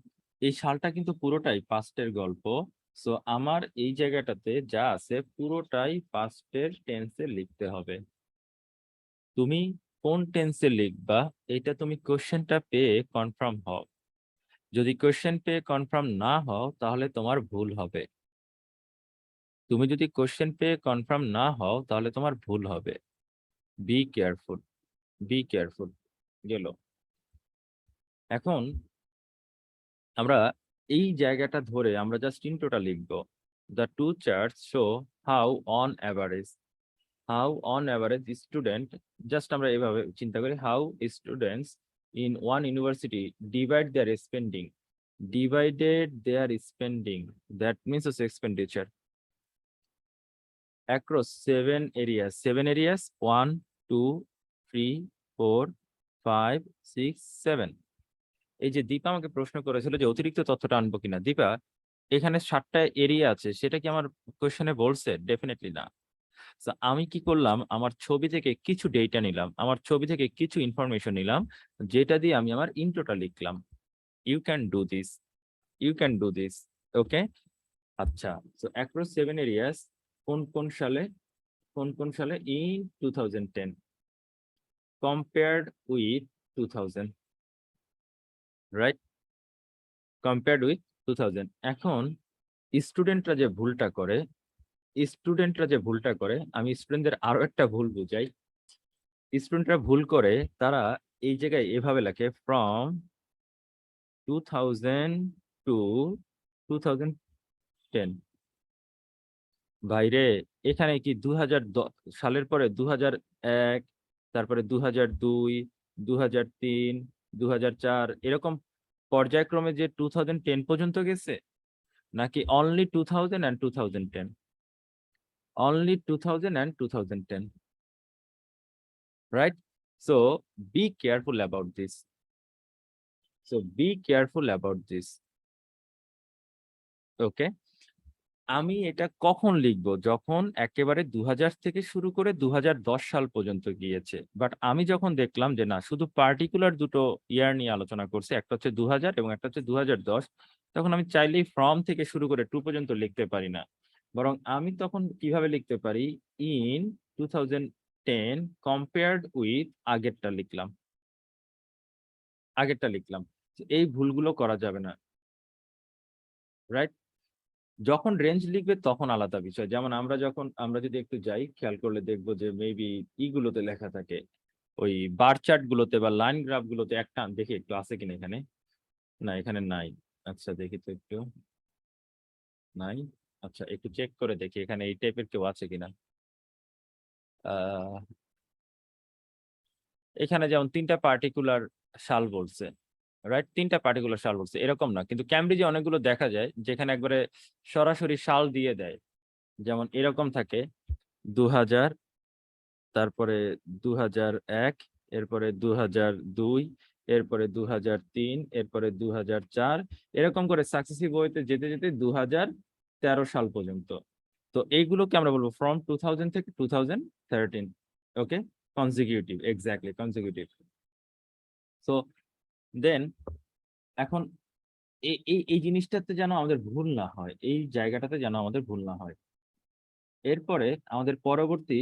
এই সালটা কিন্তু পুরোটাই পাস্টের গল্প। সো আমার এই জায়গাটাতে যা আছে পুরোটাই পাস্টের টেন্সে লিখতে হবে। তুমি কোন টেন্সে লিখবা এটা তুমি কোশ্চেনটা পেয়ে কনফার্ম হও। যদি কোশ্চেন পেয়ে কনফার্ম না হও তাহলে তোমার ভুল হবে। Be careful. গেল। এখন আমরা এই জায়গাটা ধরে আমরা জাস্ট ইন্ট্রোটা লিখবো। The two charts show how on average student, just আমরা এভাবে চিন্তা করি, how students in one university divided their spending, that means expenditure across 7 areas, 1 2 3 4 5 6 7। এই যে দীপা আমাকে প্রশ্ন করেছিল যে অতিরিক্ত তথ্যটা আনবো কিনা, দীপা এখানে 7টা এরিয়া আছে, সেটা কি আমার কোশ্চেনে বলছে? ডেফিনেটলি না। So, আমি কি করলাম, আমার ছবি থেকে কিছু ডেটা নিলাম, আমার ছবি থেকে কিছু ইনফরমেশন নিলাম, যেটা দিয়ে আমি আমার ইন্ট্রোটা লিখলাম। You can do this. Okay, আচ্ছা। সো অ্যাক্রস 7 এরিয়াস কোন কোন সালে in 2010 compared with 2000, right? Compared with 2000। এখন স্টুডেন্টরা যে ভুলটা করে, আমি স্টুডেন্টদের আরো একটা ভুল বুঝাই। স্টুডেন্টরা ভুল করে, তারা এই জায়গায় এভাবে লেখে ফ্রম 2000 টু 2010। বাইরে এখানে কি 2010 সালের পরে 2001, তারপরে 2002, 2003, 2004 এরকম পর্যায়ক্রমে যে 2010 পর্যন্ত গেছে, নাকি only 2000 and 2010? Only 2000 and 2010, right? So be careful about this. So be careful about this. Okay? আমি এটা কখন লিখবো? যখন একেবারে 2000 থেকে শুরু করে 2010 সাল পর্যন্ত গিয়েছে। বাট আমি যখন দেখলাম যে না, শুধু পার্টিকুলার দুটো ইয়ার নিয়ে আলোচনা করছে, একটা হচ্ছে 2000 এবং একটা হচ্ছে 2010, তখন আমি চাইলেই ফ্রম থেকে শুরু করে টু পর্যন্ত লিখতে পারি না। বরং আমি তখন কিভাবে লিখতে পারি, ইন 2010 কম্পেয়ার্ড উইথ আগেরটা লিখলাম। এই ভুলগুলো করা যাবে না, রাইট? যখন রেঞ্জ লিখবে তখন আলাদা বিষয়। যেমন আমরা যদি একটু যাই, খেয়াল করলে দেখবো যে মেবি ইগুলোতে লেখা থাকে, ওই বার চার্ট গুলোতে বা লাইন গ্রাফ গুলোতে একটা দেখি একটু আছে কিনা এখানে। না, এখানে নাই। আচ্ছা দেখি তো একটু, নাই। আচ্ছা একটু চেক করে দেখি এখানে এই টাইপের কেউ আছে কিনা। এখানে যেমন 3টা পার্টিকুলার সাল বলছে, রাইট? 3টা পার্টিকুলার সাল বলছে, এরকম না। কিন্তু ক্যামব্রিজে অনেকগুলো দেখা যায় যেখানে একবারে সরাসরি সাল দিয়ে দেয়। যেমন এরকম থাকে 2000, তারপরে 2001, এরপরে 2002, এরপরে 2003, এরপরে 2004, এরকম করে সাকসেসিভ ওয়েতে যেতে যেতে 2013 সাল পর্যন্ত। তো এইগুলোকে আমরা বলবো ফ্রম 2000 থেকে 2013। Okay, consecutive, exactly consecutive. So then এখন এই জিনিসটাতে যেন আমাদের ভুল না হয়, এই জায়গাটাতে যেন আমাদের ভুল না হয়। এরপরে আমাদের পরবর্তী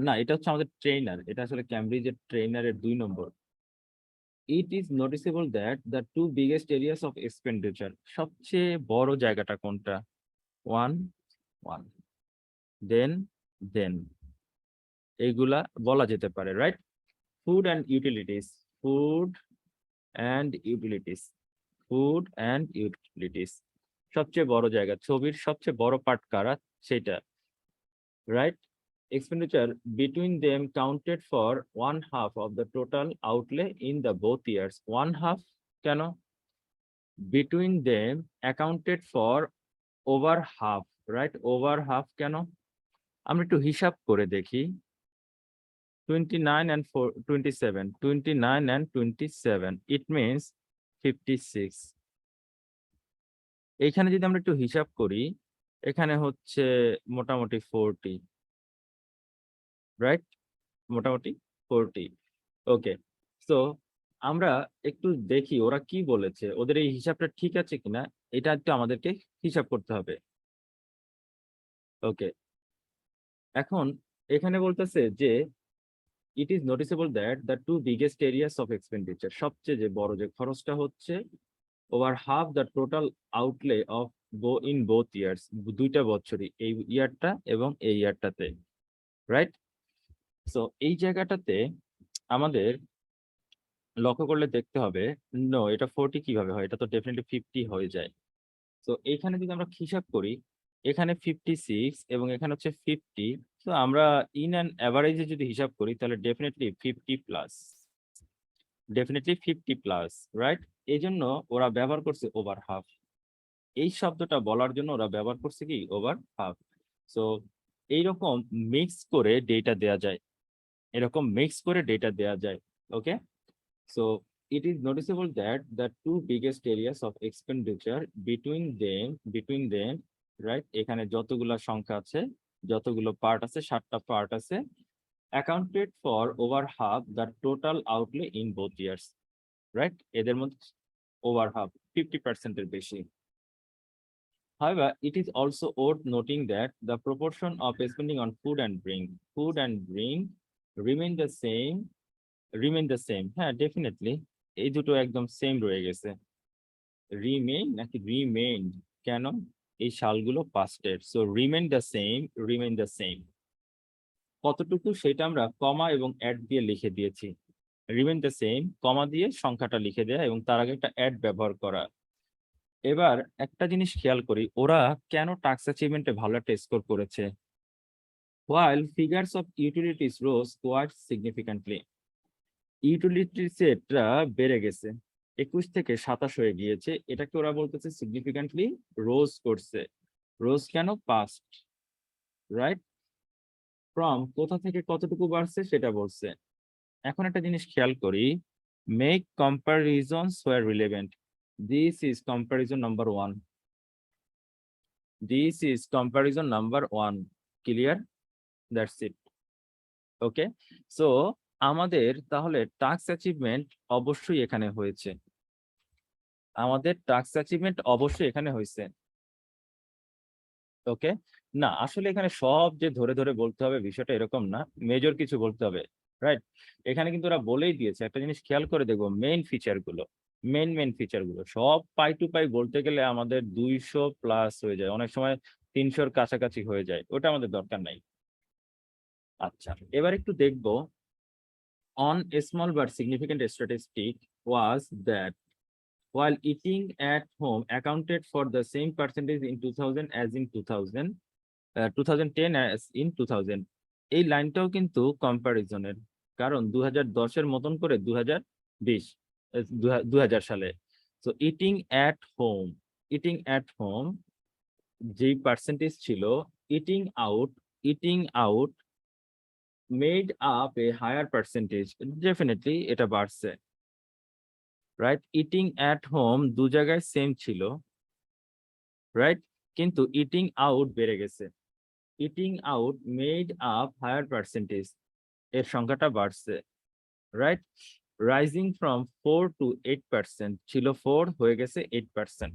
না, এটা হচ্ছে আমাদের ট্রেনার, এটা আসলে ক্যামব্রিজের ট্রেনারের 2 number. It is noticeable that the two biggest areas of expenditure, সবচেয়ে বড় জায়গাটা কোনটা? ওয়ান, দেন এইগুলা বলা যেতে পারে, right? Food and utilities, food and utilities, food and utilities সবচেয়ে বড় জায়গা। ছবির সবচেয়ে বড় পার্ট কারা? সেটা, right? Expenditure between them counted for 1/2 of the total outlay in the both years. 1/2 কেন? Between them accounted for over half, right? Over half কেন? আমরা একটু হিসাব করে দেখি। 29 and 27, 29 and 27, it means 56. এইখানে যদি আমরা একটু হিসাব করি, এখানে হচ্ছে মোটামুটি 40, রাইট? মোটামুটি 40। ওকে, সো আমরা একটু দেখি ওরা কি বলেছে, ওদের এই হিসাবটা ঠিক আছে কিনা, এটা একটু আমাদেরকে হিসাব করতে হবে। ওকে, এখন এখানে বলতেছে যে it is noticeable that the two biggest areas of expenditure, সবচেয়ে যে বড় যে খরচটা হচ্ছে over half the total outlay of in both years, দুইটা বছরই, এই ইয়ারটা এবং এই ইয়ারটাতে, রাইট? সো এই জায়গাটাতে আমাদের লক্ষ্য করলে দেখতে হবে, নো এটা 40 কিভাবে হয়, এটা তো ডেফিনেটলি 50 হয়ে যায়। তো এখানে যদি আমরা হিসাব করি, এখানে 56 এবং এখানে হচ্ছে 50, তো আমরা ইন অ্যান্ড অ্যাভারেজে যদি হিসাব করি তাহলে definitely 50 plus, definitely 50 plus, right? এই জন্য ওরা ব্যবহার করছে ওভার হাফ। এই শব্দটা বলার জন্য ওরা ব্যবহার করছে কি ওভার হাফ। সো এইরকম মিক্স করে ডেটা দেয়া যায়, এরকম মিক্স করে ডেটা দেয়া যায়। ওকে, so it is noticeable that the two biggest areas of expenditure between them, right? এখানে যতগুলা সংখ্যা আছে, যতগুলো পার্ট আছে, 7টা পার্ট আছে, accounted for over half the total outlay in both years, right? এদের মধ্যে over half, 50% এর বেশি। However, it is also worth noting that the proportion of spending on food and drink remain the same. হ্যাঁ, definitely এই দুটো একদম same রয়ে গেছে। রিমেইন নাকি রিমেইনড, কেন? এই সালগুলো পাস্টের, সো রিমেইন দ্য সেম। কতটুকু সেটা আমরা কমা এবং অ্যাড দিয়ে লিখে দিয়েছি। রিমেইন দ্য সেম, কমা দিয়ে সংখ্যাটা লিখে দেয়া এবং তার আগে একটা অ্যাড ব্যবহার করা। এবার একটা জিনিস খেয়াল করি, ওরা কেন টাস্ক অ্যাচিভমেন্টে ভালো একটা স্কোর করেছে। While figures of utilities rose quite significantly, utilities এটা বেড়ে গেছে, 21 থেকে 27 হয়ে গিয়েছে। এটাকে ওরা বলতেছে সিগনিফিক্যান্টলি রোজ করছে। রোজ কেন? Past, right? ফ্রম কোথা থেকে কতটুকু বাড়ছে সেটা বলছে। এখন একটা জিনিস খেয়াল করি, make comparisons where relevant. This is comparison number 1, this is comparison number 1। Clear? That's it. Okay, so আমাদের তাহলে টাস্ক অ্যাচিভমেন্ট অবশ্যই এখানে হয়েছে, আমাদের টাস্ক অ্যাচিভমেন্ট অবশ্যই এখানে হয়েছে। ওকে, না আসলে এখানে সব যে ধরে ধরে বলতে হবে বিষয়টা এরকম না, মেজর কিছু বলতে হবে, রাইট? এখানে কিন্তু ওরা বলেই দিয়েছে। একটা জিনিস খেয়াল করে দেখবো, মেইন ফিচার গুলো, মেইন ফিচার গুলো সব পাই টু পাই বলতে গেলে আমাদের 200 প্লাস হয়ে যায়, অনেক সময় 300-র কাছাকাছি হয়ে যায়, ওটা আমাদের দরকার নাই। আচ্ছা, এবার একটু দেখবো, on a small but significant statistic was that while eating at home accounted for the same percentage in 2000 as in 2010 as in 2000, এই লাইনটাও কিন্তু কম্পারিজনের, কারণ 2010-এর মতন করে 2020 সালে। সো ইটিং অ্যাট হোম যেই পার্সেন্টেজ ছিল, eating out made up a higher percentage, definitely এটা বাড়ছে, রাইট? ইটিং অ্যাট হোম দু জায়গায় সেম ছিল, রাইট, কিন্তু ইটিং আউট বেড়ে গেছে। Eating out made up higher percentage, এর সংখ্যাটা বাড়ছে, রাইট? রাইজিং ফ্রম 4 to 8%, ছিল 4 হয়ে গেছে 8%।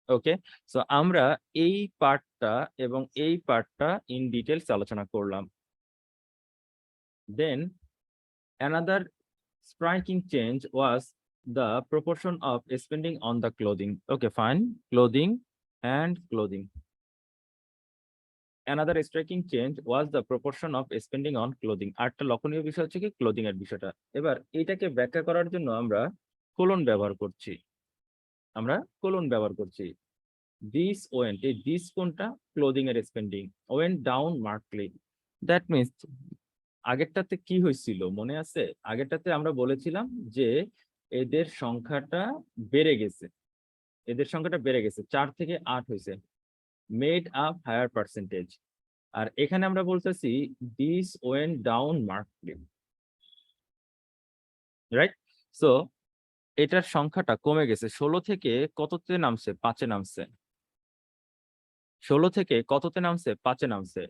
ওকে, সো আমরা এই পার্টটা এবং এই পার্টটা ইন ডিটেলস আলোচনা করলাম। দেন another striking change was the proportion of spending on the clothing. Okay, fine. Clothing. Another striking change was the proportion of spending on clothing. আরেকটা লক্ষণীয় বিষয় হচ্ছে কি ক্লোদিং এর বিষয়টা। এবার এটাকে ব্যাখ্যা করার জন্য আমরা কোলন ব্যবহার করছি। This went, এই this কোনটা? ক্লোদিং এর spending went down markedly. That means আগেরটাতে কি হয়েছিল মনে আছে? আগেরটাতে আমরা বলেছিলাম যে এদের সংখ্যাটা বেড়ে গেছে, 4 থেকে 8 হয়েছে, মেড আপ হায়ার পার্সেন্টেজ। আর এখানে আমরা বলতেছি this went down markedly, right? So এটার সংখ্যাটা কমে গেছে, 16 থেকে কততে নামছে? 5-এ নামছে। 16 থেকে কততে নামছে? 5-এ নামছে।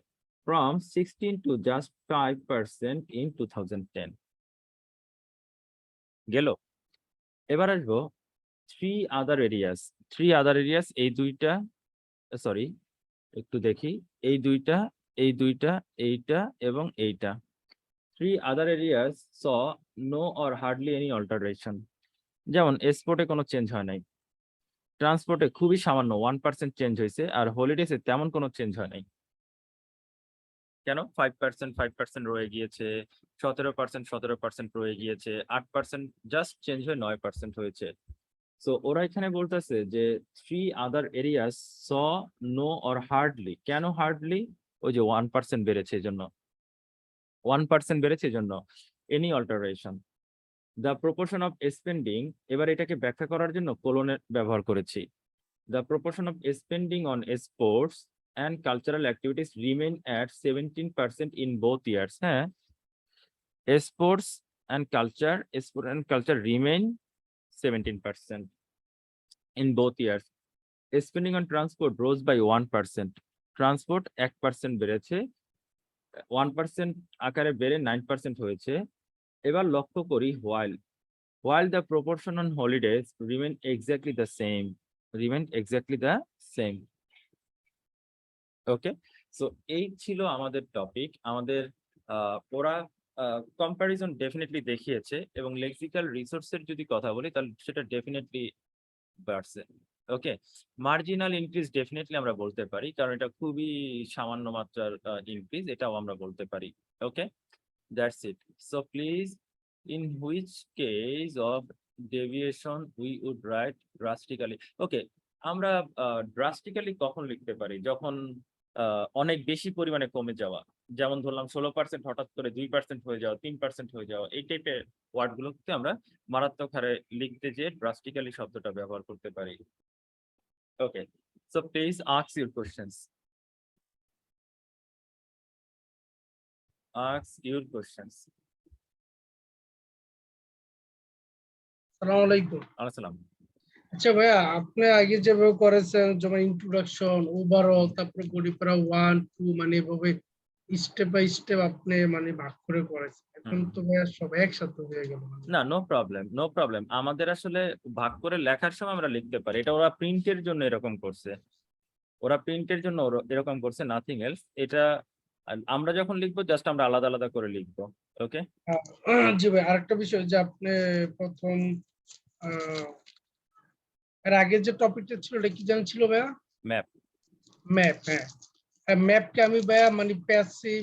From 16 to just 5% in 2010 গেল। এবার আসবো থ্রি আদার এরিয়াস, এই দুইটা, সরি একটু দেখি, এই দুইটা, এইটা এবং এইটা। 3 other areas saw no or hardly any alteration. যেমন এক্সপোর্টে কোনো চেঞ্জ হয় নাই, ট্রান্সপোর্টে খুবই সামান্য 1% চেঞ্জ হয়েছে, আর হলিডেসে তেমন কোনো চেঞ্জ হয় নাই। কেন? 5% রয়ে গিয়েছে, 17% রয়ে গিয়েছে, 8% জাস্ট চেঞ্জ হয়ে 9% হয়েছে। সো ওরা এখানে বলতেছে যে 3 other areas saw no or hardly, কেন হার্ডলি? ওই যে 1% বেড়েছে এই জন্য, 1% বেড়েছে এই জন্য, any alteration. The proportion of spending, এবার এটাকে ব্যাখ্যা করার জন্য কোলনের ব্যবহার করেছি। The proportion of spending on sports and cultural activities remain at 17% in both years. হ্যাঁ, sports and culture remain 17% in both years. Spending on transport rose by 1%. Transport 1% বেড়েছে, 1% আকারে বেড়ে 9% হয়েছে। এবার লক্ষ্য করি while the proportion on holidays remain exactly the same. Okay, so এই ছিল আমাদের টপিক। আমাদের ওরা কম্পারিজন ডেফিনেটলি দেখিয়েছে, এবং লেক্সিক্যাল রিসোর্সের যদি কথা বলি তাহলে সেটা ডেফিনেটলি বাড়ছে। ওকে, মার্জিনাল ইনক্রিজ ডেফিনেটলি আমরা বলতে পারি, কারণ এটা খুবই সামান্য মাত্রার ইনক্রিজ, এটাও আমরা বলতে পারি। Okay, that's it. So please, in which case of deviation we would write drastically. Okay, আমরা ড্রাস্টিক্যালি কখন লিখতে পারি? যখন অনেক বেশি পরিমাণে কমে যাওয়া, যেমন ধরলাম 16% হঠাৎ করে 2% হয়ে যাওয়া, 3% হয়ে যাওয়া, এই টাইপের ওয়ার্ড গুলোকে আমরা মারাত্মক হারে লিখতে যেয়ে ড্রাস্টিক্যালি শব্দটা ব্যবহার করতে পারি। Okay, so please ask your questions. Ask your questions. আসসালামু আলাইকুম। আসসালাম। আচ্ছা ভাইয়া, আপনি আগে যেভাবে করেছেন, যেমন ইন্ট্রোডাকশন, ওভারঅল, তারপরে গড়িপাড়া 1 2 মানে এভাবে স্টেপ বাই স্টেপ আপনি মানে ভাগ করে করেছেন। এখন তো ভাইয়া সব একসাথে হয়ে গেল। না, নো প্রবলেম, নো প্রবলেম। আমাদের আসলে ভাগ করে লেখার সময় আমরা লিখতে পারি। এটা ওরা প্রিন্টের জন্য এরকম করছে। ওরা প্রিন্টের জন্য এরকম করছে, নাথিং এলস। এটা আমরা যখন লিখবো জাস্ট আমরা আলাদা আলাদা করে লিখবো। ওকে। জি ভাই, আরেকটা বিষয় যে আপনি প্রথম আহ, এর আগে যে টপিকটা ছিল এটা কি জান ছিল ভাইয়া? ম্যাপ। ম্যাপ, হ্যাঁ। ম্যাপকে আমি ভাইয়া মানে প্যাসিভ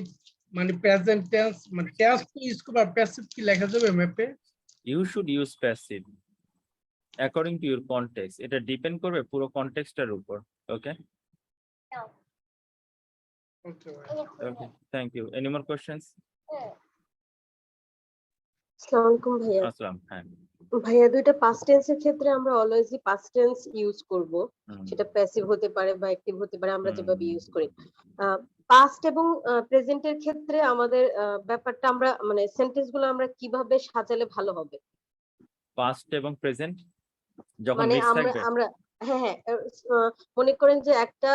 মানে প্রেজেন্ট টেন্স মানে টেন্স ইউজ করব, আর প্যাসিভ কি লেখা যাবে ম্যাপে? You should use passive according to your context. এটা ডিপেন্ড করবে পুরো কনটেক্সটের উপর। ওকে, ওকে ভাই। Okay, thank you. Any more questions? আসসালামু আলাইকুম ভাইয়া। আসসালাম। হ্যাঁ, ভাইয়া, দুইটা পাস্ট টেন্সের ক্ষেত্রে আমরা অলওয়েজই পাস্ট টেন্স ইউজ করব। হুম, সেটা প্যাসিভ হতে পারে বা অ্যাক্টিভ হতে পারে, আমরা হুম, যেভাবে ইউজ করি। পাস্ট এবং প্রেজেন্টের ক্ষেত্রে আমাদের ব্যাপারটা আমরা মানে সেন্টেন্স গুলো আমরা কিভাবে সাজালে ভালো হবে? পাস্ট এবং প্রেজেন্ট যখন মানে মিক্স আমরা থাকবে। আমরা হ্যাঁ হ্যাঁ, মনে করেন যে একটা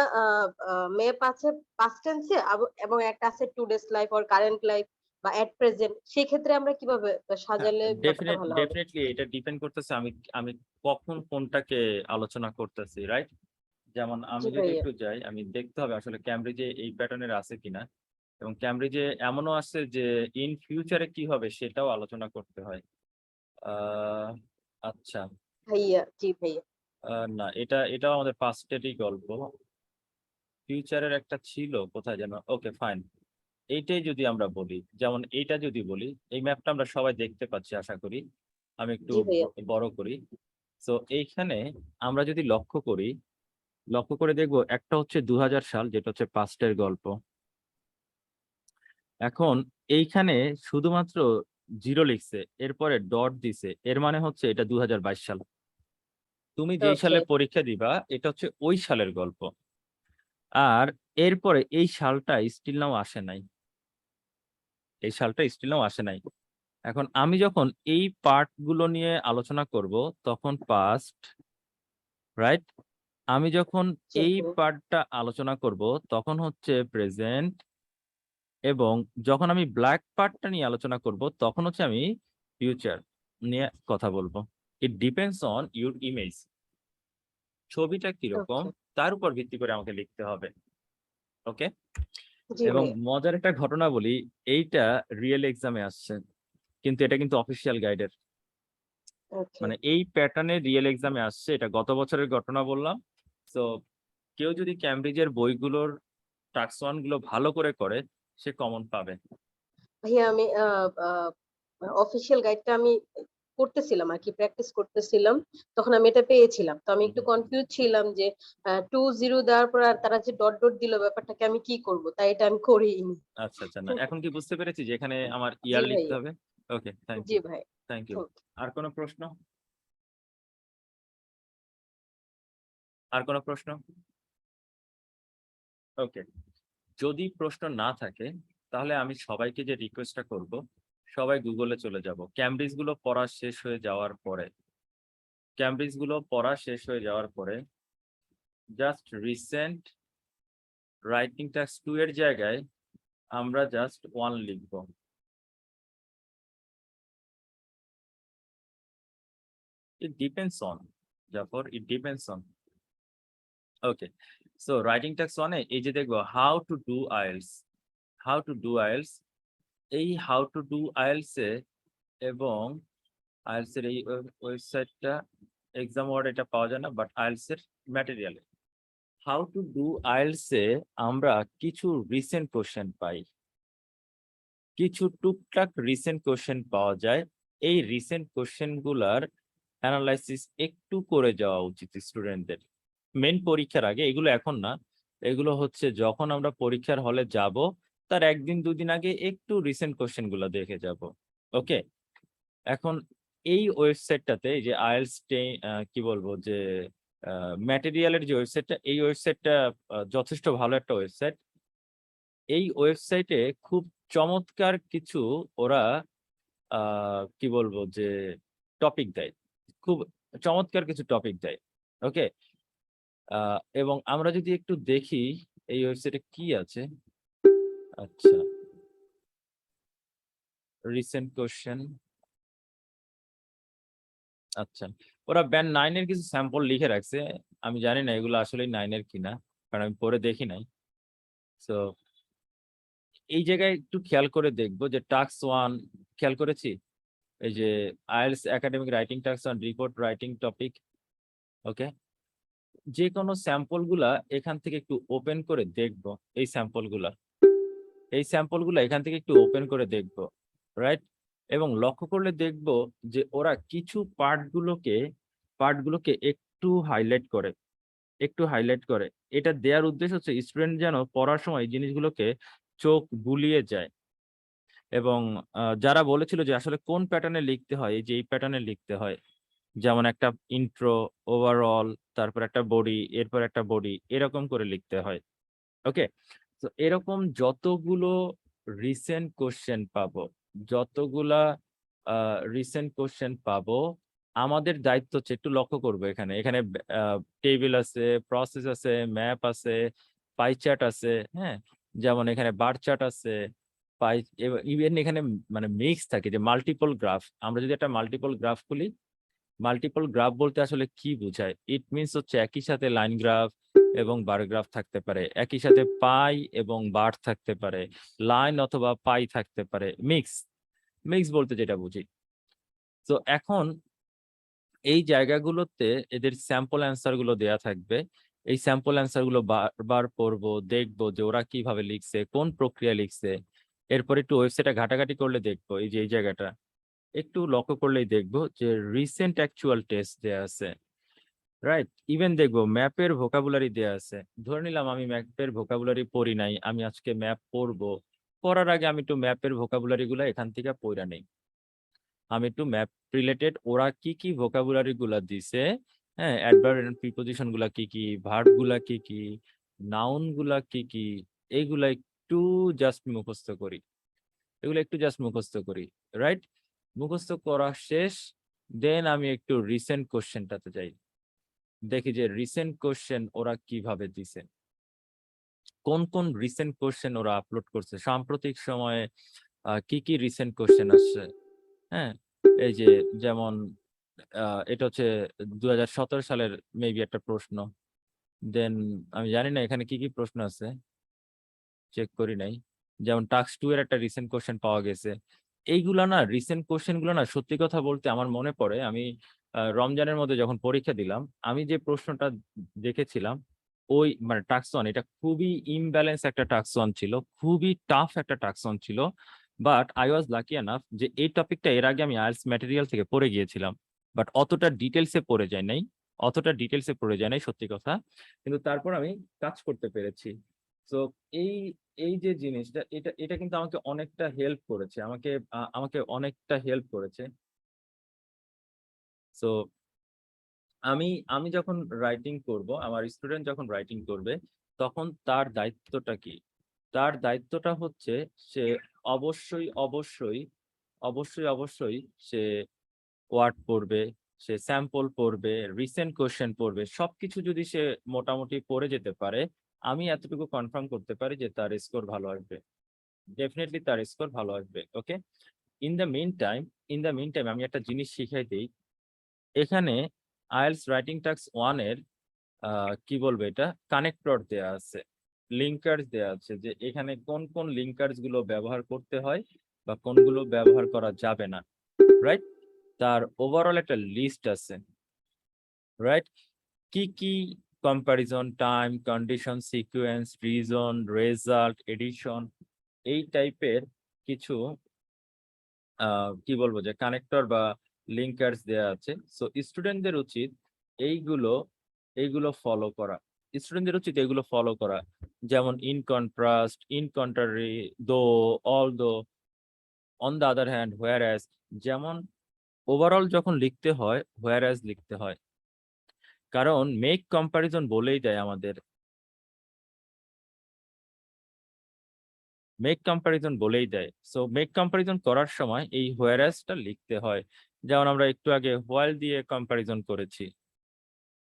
ম্যাপ আছে পাস্ট টেন্সে এবং একটা আছে today's life or current life বা এট প্রেজেন্ট, সেই ক্ষেত্রে আমরা কিভাবে সাজালে ব্যাপারটা ভালো হবে? ডেফিনেটলি এটা ডিপেন্ড করতেছে আমি আমি কখন কোনটাকে আলোচনা করতেছি, রাইট? যেমন আমি জি যদি ভাইয়া। একটু যাই, আমি দেখতে হবে আসলে ক্যামব্রিজে এই প্যাটার্নের আছে কিনা, এবং ক্যামব্রিজে এমনও আছে যে ইন ফিউচারে কি হবে সেটাও আলোচনা করতে হয়। আহ আচ্ছা, ভাইয়া, জি ভাইয়া। না, এটাও আমাদের পাস্টেরই গল্প। ফিউচারের একটা ছিল কোথায় যেন। ওকে, ফাইন। এইটাই যদি আমরা বলি, যেমন এইটা যদি বলি, এই ম্যাপটা আমরা সবাই দেখতে পাচ্ছি আশা করি। আমি একটু জি ভাইয়া। বড় করি। তো এইখানে আমরা যদি লক্ষ্য করে দেখবো, একটা হচ্ছে 2000 সাল, যেটা হচ্ছে পাস্টের গল্প। এখন এইখানে শুধুমাত্র জিরো লিখছে, এরপরে ডট দিছে, এর মানে হচ্ছে এটা 2022 সাল। তুমি যেই ওকে। সালে পরীক্ষা দিবা এটা হচ্ছে ওই সালের গল্প। আর এরপরে এই সালটা স্টিল নাও আসে নাই, এই সালটা স্টিল নাও আসে নাই। এখন আমি যখন এই পার্ট গুলো নিয়ে আলোচনা করব তখন পাস্ট, রাইট? আমি যখন জি এই ভাইয়া। পার্টটা আলোচনা করব তখন হচ্ছে প্রেজেন্ট, এবং যখন আমি ব্ল্যাক পার্টটা নিয়ে আলোচনা করব তখন হচ্ছে আমি ফিউচার নিয়ে কথা বলবো। ইট ডিপেন্ডস অন ইউর ইমেজ। ছবিটা কিরকম ওকে। তার উপর ভিত্তি করে আমাকে লিখতে হবে। ওকে। জি এবং ভাইয়া। মজার একটা ঘটনা বলি, এইটা রিয়েল এক্সামে আসছে, কিন্তু এটা কিন্তু অফিসিয়াল গাইডের, ওকে। মানে এই প্যাটার্নে রিয়েল এক্সামে আসছে। এটা গত বছরের ঘটনা বললাম। তো কেউ যদি ক্যামব্রিজের বইগুলোর টাক্স ওয়ান গুলো ভালো করে সে কমন পাবে। ভাইয়া, আমি অফিসিয়াল গাইডটা আমি করতেছিলাম আর কি, প্র্যাকটিস করতেছিলাম, তখন আমি এটা পেয়েছিলাম। তো আমি একটু কনফিউজ ছিলাম যে 2-0 দেওয়ার পর আর তারা যে ডট ডট দিল, ব্যাপারটাকে আমি কি করব, তাই এটা আমি করিনি। আচ্ছা, আচ্ছা, না এখন কি বুঝতে পেরেছি যে এখানে আমার জি ইয়ার লিখতে ভাইয়া। হবে? ওকে, থ্যাংক জি ইউ, ভাই। Thank you. আর কোনো প্রশ্ন? আর কোনো প্রশ্ন? ওকে, যদি প্রশ্ন না থাকে তাহলে আমি সবাইকে যে রিকোয়েস্টটা করব, সবাই গুগলে চলে যাব। ক্যামব্রিজ গুলো পড়া শেষ হয়ে যাওয়ার পরে, জাস্ট রিসেন্ট রাইটিং টাস্ক 2 এর জায়গায় আমরা জাস্ট 1 লিখব। It depends on, Jafar, it depends on. Okay, so writing task 1 এ এই যে দেখবো how to do IELTS, how to do IELTS. এই হাউ টু ডু আইএলস এ এবং আইএলস এর এই ওয়েবসাইটটা, এক্সাম ওয়ার্ড এটা পাওয়া যায় না, বাট আইএলস এর ম্যাটেরিয়ালে হাউ টু ডু আইএলস এ আমরা কিছু রিসেন্ট কোশ্চেন পাই, কিছু টুকটাক রিসেন্ট কোশ্চেন পাওয়া যায়। এই রিসেন্ট কোশ্চেন গুলার অ্যানালাইসিস একটু করে যাওয়া উচিত স্টুডেন্টদের মেন পরীক্ষার আগে। এগুলো এখন না, এগুলো হচ্ছে যখন আমরা পরীক্ষার হলে যাব তার একদিন দুদিন আগে একটু রিসেন্ট কোশ্চেন গুলো দেখে যাব। ওকে, এখন এই ওয়েবসাইটটাতে যে আইএলস কি বলবো যে ম্যাটেরিয়ালের যে ওয়েবসাইটটা, এই ওয়েবসাইটটা যথেষ্ট ভালো একটা ওয়েবসাইট। এই ওয়েবসাইটে খুব চমৎকার কিছু ওরা কি বলবো যে টপিক দেয়, খুব চমৎকার কিছু টপিক দেয়। ওকে, এবং আমরা যদি একটু দেখি এই ওয়েবসাইটে কি আছে। আচ্ছা, রিসেন্ট কোশ্চেন। আচ্ছা, ওরা ব্যান্ড 9 এর কিছু স্যাম্পল লিখে রাখছে, আমি জানি না এগুলো আসলে 9 এর কিনা, কারণ আমি পরে দেখি নাই। সো এই জায়গায় একটু খেয়াল করে দেখবো যে টাস্ক 1 খেয়াল করেছি, এই যে IELTS academic writing task 1 report writing topic. Okay, যে কোনো স্যাম্পল গুলা এখান থেকে একটু ওপেন করে দেখবো, এই স্যাম্পল গুলা এখান থেকে একটু ওপেন করে দেখবো, রাইট? এবং লক্ষ্য করলে দেখবো যে ওরা কিছু পার্টগুলোকে একটু হাইলাইট করে। এটা দেওয়ার উদ্দেশ্য হচ্ছে স্টুডেন্ট যেন পড়ার সময় এই জিনিসগুলোকে চোখ বুলিয়ে যায়। এবং যারা বলেছিল যে আসলে কোন প্যাটার্নে লিখতে হয়, এই যে এই প্যাটার্নে লিখতে হয়, যেমন একটা ইন্ট্রো, ওভারঅল, তারপর একটা বডি, এরপর একটা বডি, এরকম করে লিখতে হয়। ওকে, তো এরকম যতগুলো রিসেন্ট কোশ্চেন পাবো, আমাদের দায়িত্ব হচ্ছে একটু লক্ষ্য করবো, এখানে এখানে টেবিল আছে, প্রসেস আছে, ম্যাপ আছে, পাই চার্ট আছে, হ্যাঁ, যেমন এখানে বার চার্ট আছে, পাই, ইভেন এখানে মানে মিক্স থাকে যে মাল্টিপল গ্রাফ। আমরা যদি একটা মাল্টিপল গ্রাফ খুলি, মাল্টিপল গ্রাফ বলতে আসলে কি বোঝায়? ইট মিনস হচ্ছে একই সাথে লাইন গ্রাফ এবং বার গ্রাফ থাকতে পারে, একই সাথে পাই এবং বার থাকতে পারে, লাইন অথবা পাই থাকতে পারে, মিক্স বলতে যেটা বুঝি। তো এখন এই জায়গাগুলোতে এদের স্যাম্পল অ্যান্সার গুলো দেয়া থাকবে। এই স্যাম্পল অ্যান্সার গুলো বারবার পড়বো, দেখবো যে ওরা কিভাবে লিখছে, কোন প্রক্রিয়া লিখছে। এরপর একটু ওয়েবসাইটে ঘাটাঘাটি করলে দেখবো, এই যে এই জায়গাটা একটু লক্ষ্য করলেই দেখবো যে রিসেন্ট অ্যাকচুয়াল টেস্ট দেয়া আছে, রাইট? ইভেন দেখবো ম্যাপের ভোকাবুলারি দেয়া আছে। ধরে নিলাম আমি ম্যাপের ভোকাবুলারি পড়ি নাই, আমি আজকে ম্যাপ পড়বো। পড়ার আগে আমি একটু ম্যাপের ভোকাবুলারি গুলা এখান থেকে পড়া নেই, আমি একটু ম্যাপ রিলেটেড ওরা কি কি ভোকাবুলারি গুলা দিছে, হ্যাঁ, অ্যাডভার্ব এন্ড প্রিপজিশন গুলা কি কি, ভার্ব গুলা কি কি, নাউন গুলা কি কি, এইগুলা একটু জাস্ট মুখস্থ করি, রাইট? মুখস্থ করা শেষ, দেন আমি একটু রিসেন্ট কোশ্চেনটাতে যাই, দেখি যে রিসেন্ট কোশ্চেন ওরা কিভাবে দিছে, কোন কোন রিসেন্ট কোশ্চেন ওরা আপলোড করছে সাম্প্রতিক সময়ে, কি কি রিসেন্ট কোশ্চেন আসছে। হ্যাঁ, এই যে যেমন এটা হচ্ছে 2017 সালের মেবি একটা প্রশ্ন। দেন আমি জানি না এখানে কি কি প্রশ্ন আছে, চেক করি নাই। যেমন টাস্ক 2 এর একটা রিসেন্ট কোশ্চেন পাওয়া গেছে। এইগুলা না, রিসেন্ট কোশ্চেন গুলো না, সত্যি কথা বলতে আমার মনে পড়ে আমি রমজানের মধ্যে যখন পরীক্ষা দিলাম, আমি যে প্রশ্নটা দেখেছিলাম, ওই মানে টাস্ক 1, এটা খুবই ইমব্যালেন্স একটা টাস্ক 1 ছিল, খুবই টাফ একটা টাস্ক 1 ছিল। But I was lucky enough যে এই টপিকটা এর আগে আমি আইএলটিএস ম্যাটেরিয়াল থেকে পড়ে গিয়েছিলাম, বাট অতটা ডিটেলসে পড়ে যায় নাই সত্যি কথা, কিন্তু তারপর আমি কাজ করতে পেরেছি। তো এই এই যে জিনিসটা, এটা কিন্তু আমাকে অনেকটা হেল্প করেছে, আমাকে অনেকটা হেল্প করেছে। সো আমি আমি যখন রাইটিং করব, আমার স্টুডেন্ট যখন রাইটিং করবে, তখন তার দায়িত্বটা কি? তার দায়িত্বটা হচ্ছে সে অবশ্যই অবশ্যই অবশ্যই অবশ্যই সে ওয়ার্ড পড়বে, সে স্যাম্পল পড়বে, রিসেন্ট কোশ্চেন পড়বে, সবকিছু যদি সে মোটামুটি পড়ে যেতে পারে, আমি এতটুকু কনফার্ম করতে পারি যে তার স্কোর ভালো আসবে, ডেফিনেটলি তার স্কোর ভালো আসবে। ওকে, ইন দ্য মিন টাইম আমি একটা জিনিস শিখাই দিই। এখানে আইএলটিএস রাইটিং টাস্ক 1 এর কি বলবো, এটা কানেক্টর দেয়া আছে, লিঙ্কার্স দেয়া আছে, যে এখানে কোন কোন লিঙ্কার্স গুলো ব্যবহার করতে হয় বা কোনগুলো ব্যবহার করা যাবে না, রাইট? তার ওভারঅল একটা লিস্ট আছে, রাইট? কি কি comparison, time, condition, sequence, reason, result, addition, এই টাইপের কিছু কি বলবো যে কানেক্টর বা লিঙ্কার্স দেয়া আছে। সো স্টুডেন্টদের উচিত এইগুলো এইগুলো ফলো করা। স্টুডেন্টদের উচিত এগুলো ফলো করা, যেমন ইন কন্ট্রাস্ট, ইন কন্ট্রারি, দো, অল দো, on the other hand, where as. যেমন ওভারঅল যখন লিখতে হয় হোয়ার অ্যাজ লিখতে হয়, কারণ মেক কম্প্যারিজন বলেই দেয় আমাদের, মেক কম্প্যারিজন বলেই দেয়। সো মেক কম্প্যারিজন করার সময় এই হোয়ার অ্যাজটা লিখতে হয়। যেমন আমরা একটু আগে হোয়াইল দিয়ে কম্প্যারিজন করেছি,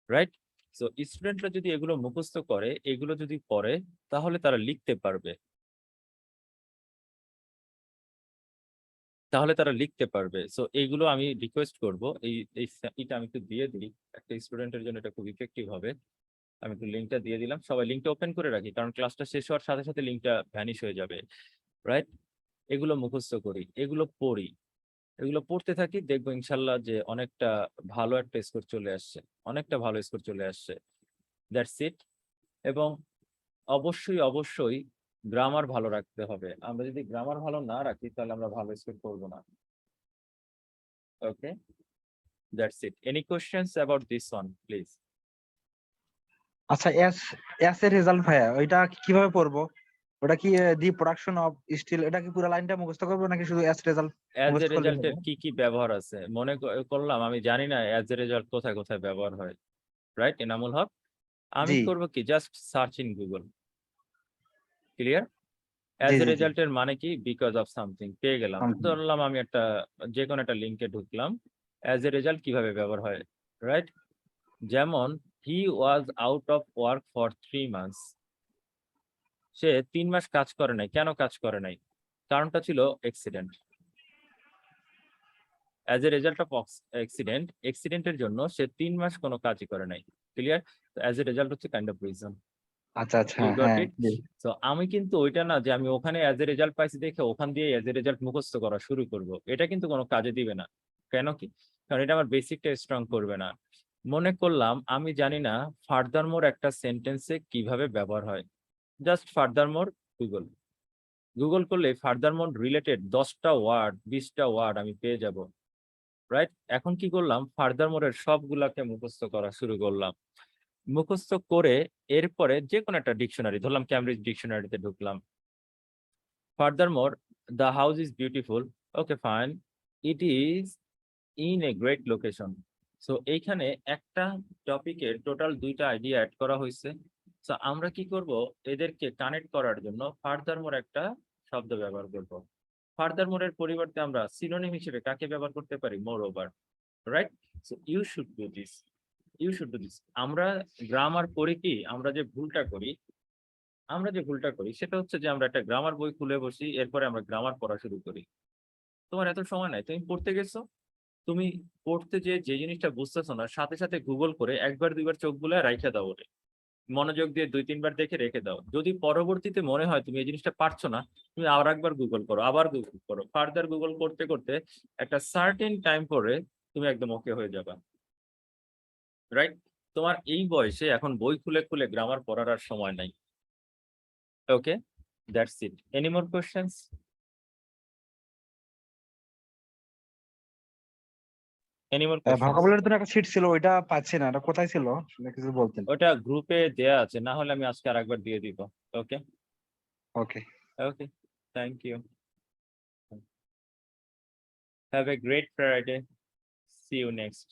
রাইট? সো স্টুডেন্টরা যদি এগুলো মুখস্থ করে, এগুলো যদি পড়ে, তাহলে তারা লিখতে পারবে, তাহলে তারা লিখতে পারবে। সো এইগুলো আমি রিকোয়েস্ট করব, এটা আমি একটু দিয়ে দিই, একটা স্টুডেন্টের জন্য এটা খুব ইফেক্টিভ হবে। আমি একটু লিঙ্কটা দিয়ে দিলাম, সবাই লিঙ্কটা ওপেন করে রাখি, কারণ ক্লাসটা শেষ হওয়ার সাথে সাথে লিঙ্কটা ভ্যানিশ হয়ে যাবে, রাইট? এগুলো মুখস্থ করি, এগুলো পড়ি, এগুলো পড়তে থাকি, দেখবো ইনশাল্লাহ যে অনেকটা ভালো একটা স্কোর চলে আসছে, অনেকটা ভালো স্কোর চলে আসছে। That's it. এবং অবশ্যই অবশ্যই গ্রামার ভালো রাখতে হবে। আমরা যদি গ্রামার ভালো না রাখি, তাহলে আমরা ভালো স্কোর করবো না। Okay, that's it. Any questions about this one please? আচ্ছা, এস এস এর রেজাল্ট ভাইয়া ওইটা কিভাবে পড়বো? ওটা কি দি প্রোডাকশন অফ স্টিল, এটা কি পুরো লাইনটা মুখস্থ করবো নাকি শুধু এস রেজাল্ট অ্যাজ এ মুখস্থ করলে রেজাল্টের হবে? কি কি ব্যবহার আছে মনে করলাম, আমি জানি না অ্যাজ এ রেজাল্ট কোথায় কোথায় ব্যবহার হয়, রাইট এনামুল হক? আমি জি করব কি, just search in Google, clear? জি অ্যাজ এ জি জি রেজাল্টের মানে কি, বিকজ অফ সামথিং পেয়ে গেলাম, something। ধরলাম আমি একটা যে কোনো একটা লিঙ্কে ঢুকলাম, অ্যাজ এ রেজাল্ট কিভাবে ব্যবহার হয়, রাইট? যেমন he was out of work for 3 months, সে 3 মাস কাজ করে নাই। কেন কাজ করে নাই? কারণটা ছিল accident. As a result of অ্যাক্সিডেন্টের জন্য সে 3 মাস কোনো কাজই করে নাই, ক্লিয়ার? তো অ্যাজ এ রেজাল্ট হচ্ছে কাইন্ড অফ রিজন। আচ্ছা আচ্ছা, ইউ গট হ্যাঁ ইট? জি। তো আমি কিন্তু ওইটা না যে আমি ওখানে অ্যাজ এ রেজাল্ট পাইছি দেখে ওখান দিয়ে অ্যাজ এ রেজাল্ট মুখস্থ করা শুরু করব, এটা কিন্তু কোনো কাজে দিবে না। কেন কি? কারণ এটা আমার বেসিকটা স্ট্রং করবে না। মনে করলাম আমি জানি না ফার্দারমোর একটা সেন্টেন্সে কিভাবে ব্যবহার হয়, জাস্ট ফার্দারমোর গুগল, গুগল করলে ফার্দারমোর রিলেটেড 10টা ওয়ার্ড 20টা ওয়ার্ড আমি পেয়ে যাব, রাইট? এখন কি করলাম, ফার্দারমোরের সবগুলাকে মুখস্থ করা শুরু করলাম। মুখস্থ করে এরপরে যে কোনো একটা ডিকশনারি, ধরলাম ক্যামব্রিজ ডিকশনারিতে ঢুকলাম। ফার্দারমোর, the house is beautiful, okay fine, it is in a great location. So এইখানে একটা টপিকের টোটাল 2টা আইডিয়া অ্যাড করা হয়েছে। সো আমরা কি করব, এদেরকে কানেক্ট করার জন্য ফার্দারমোর একটা শব্দ ব্যবহার করব। ফার্দারমোরের পরিবর্তে আমরা সিনোনিম হিসেবে কাকে ব্যবহার করতে পারি? Moreover, right? So you should do this, you should do this. আমরা গ্রামার করি কি, আমরা যে ভুলটা করি সেটা হচ্ছে যে আমরা একটা গ্রামার বই খুলে বসি, এরপরে আমরা গ্রামার পড়া শুরু করি। তোমার এত সময় নাই, তুমি পড়তে গেছো, তুমি পড়তে যে যে জিনিসটা বুঝতেছো না, সাথে সাথে গুগল করে একবার দুইবার চোখ বুলায় রাইখা দাও, ওরে মনোযোগ দিয়ে 2-3 বার দেখে রেখে দাও। যদি পরবর্তীতে মনে হয় তুমি এই জিনিসটা পারছো না, তুমি আবার একবার গুগল করো, আবার গুগল করো, ফার্দার গুগল করতে করতে একটা সার্টেন টাইম পরে তুমি একদম ওকে হয়ে যাবা, রাইট? তোমার এই বয়সে এখন বই খুলে খুলে গ্রামার পড়ার আর সময় নাই। Okay, that's it. Any more questions? Any more questions? Vocabulary তো একটা শিট ছিল, ওইটা পাচ্ছি না, এটা কোথায় ছিল শুনে কিছু বলতেন? ওটা গ্রুপে দেয়া আছে, না হলে আমি আজকে আরেকবার দিয়ে দিব। Okay okay. Okay, thank you, have a great Friday, see you next.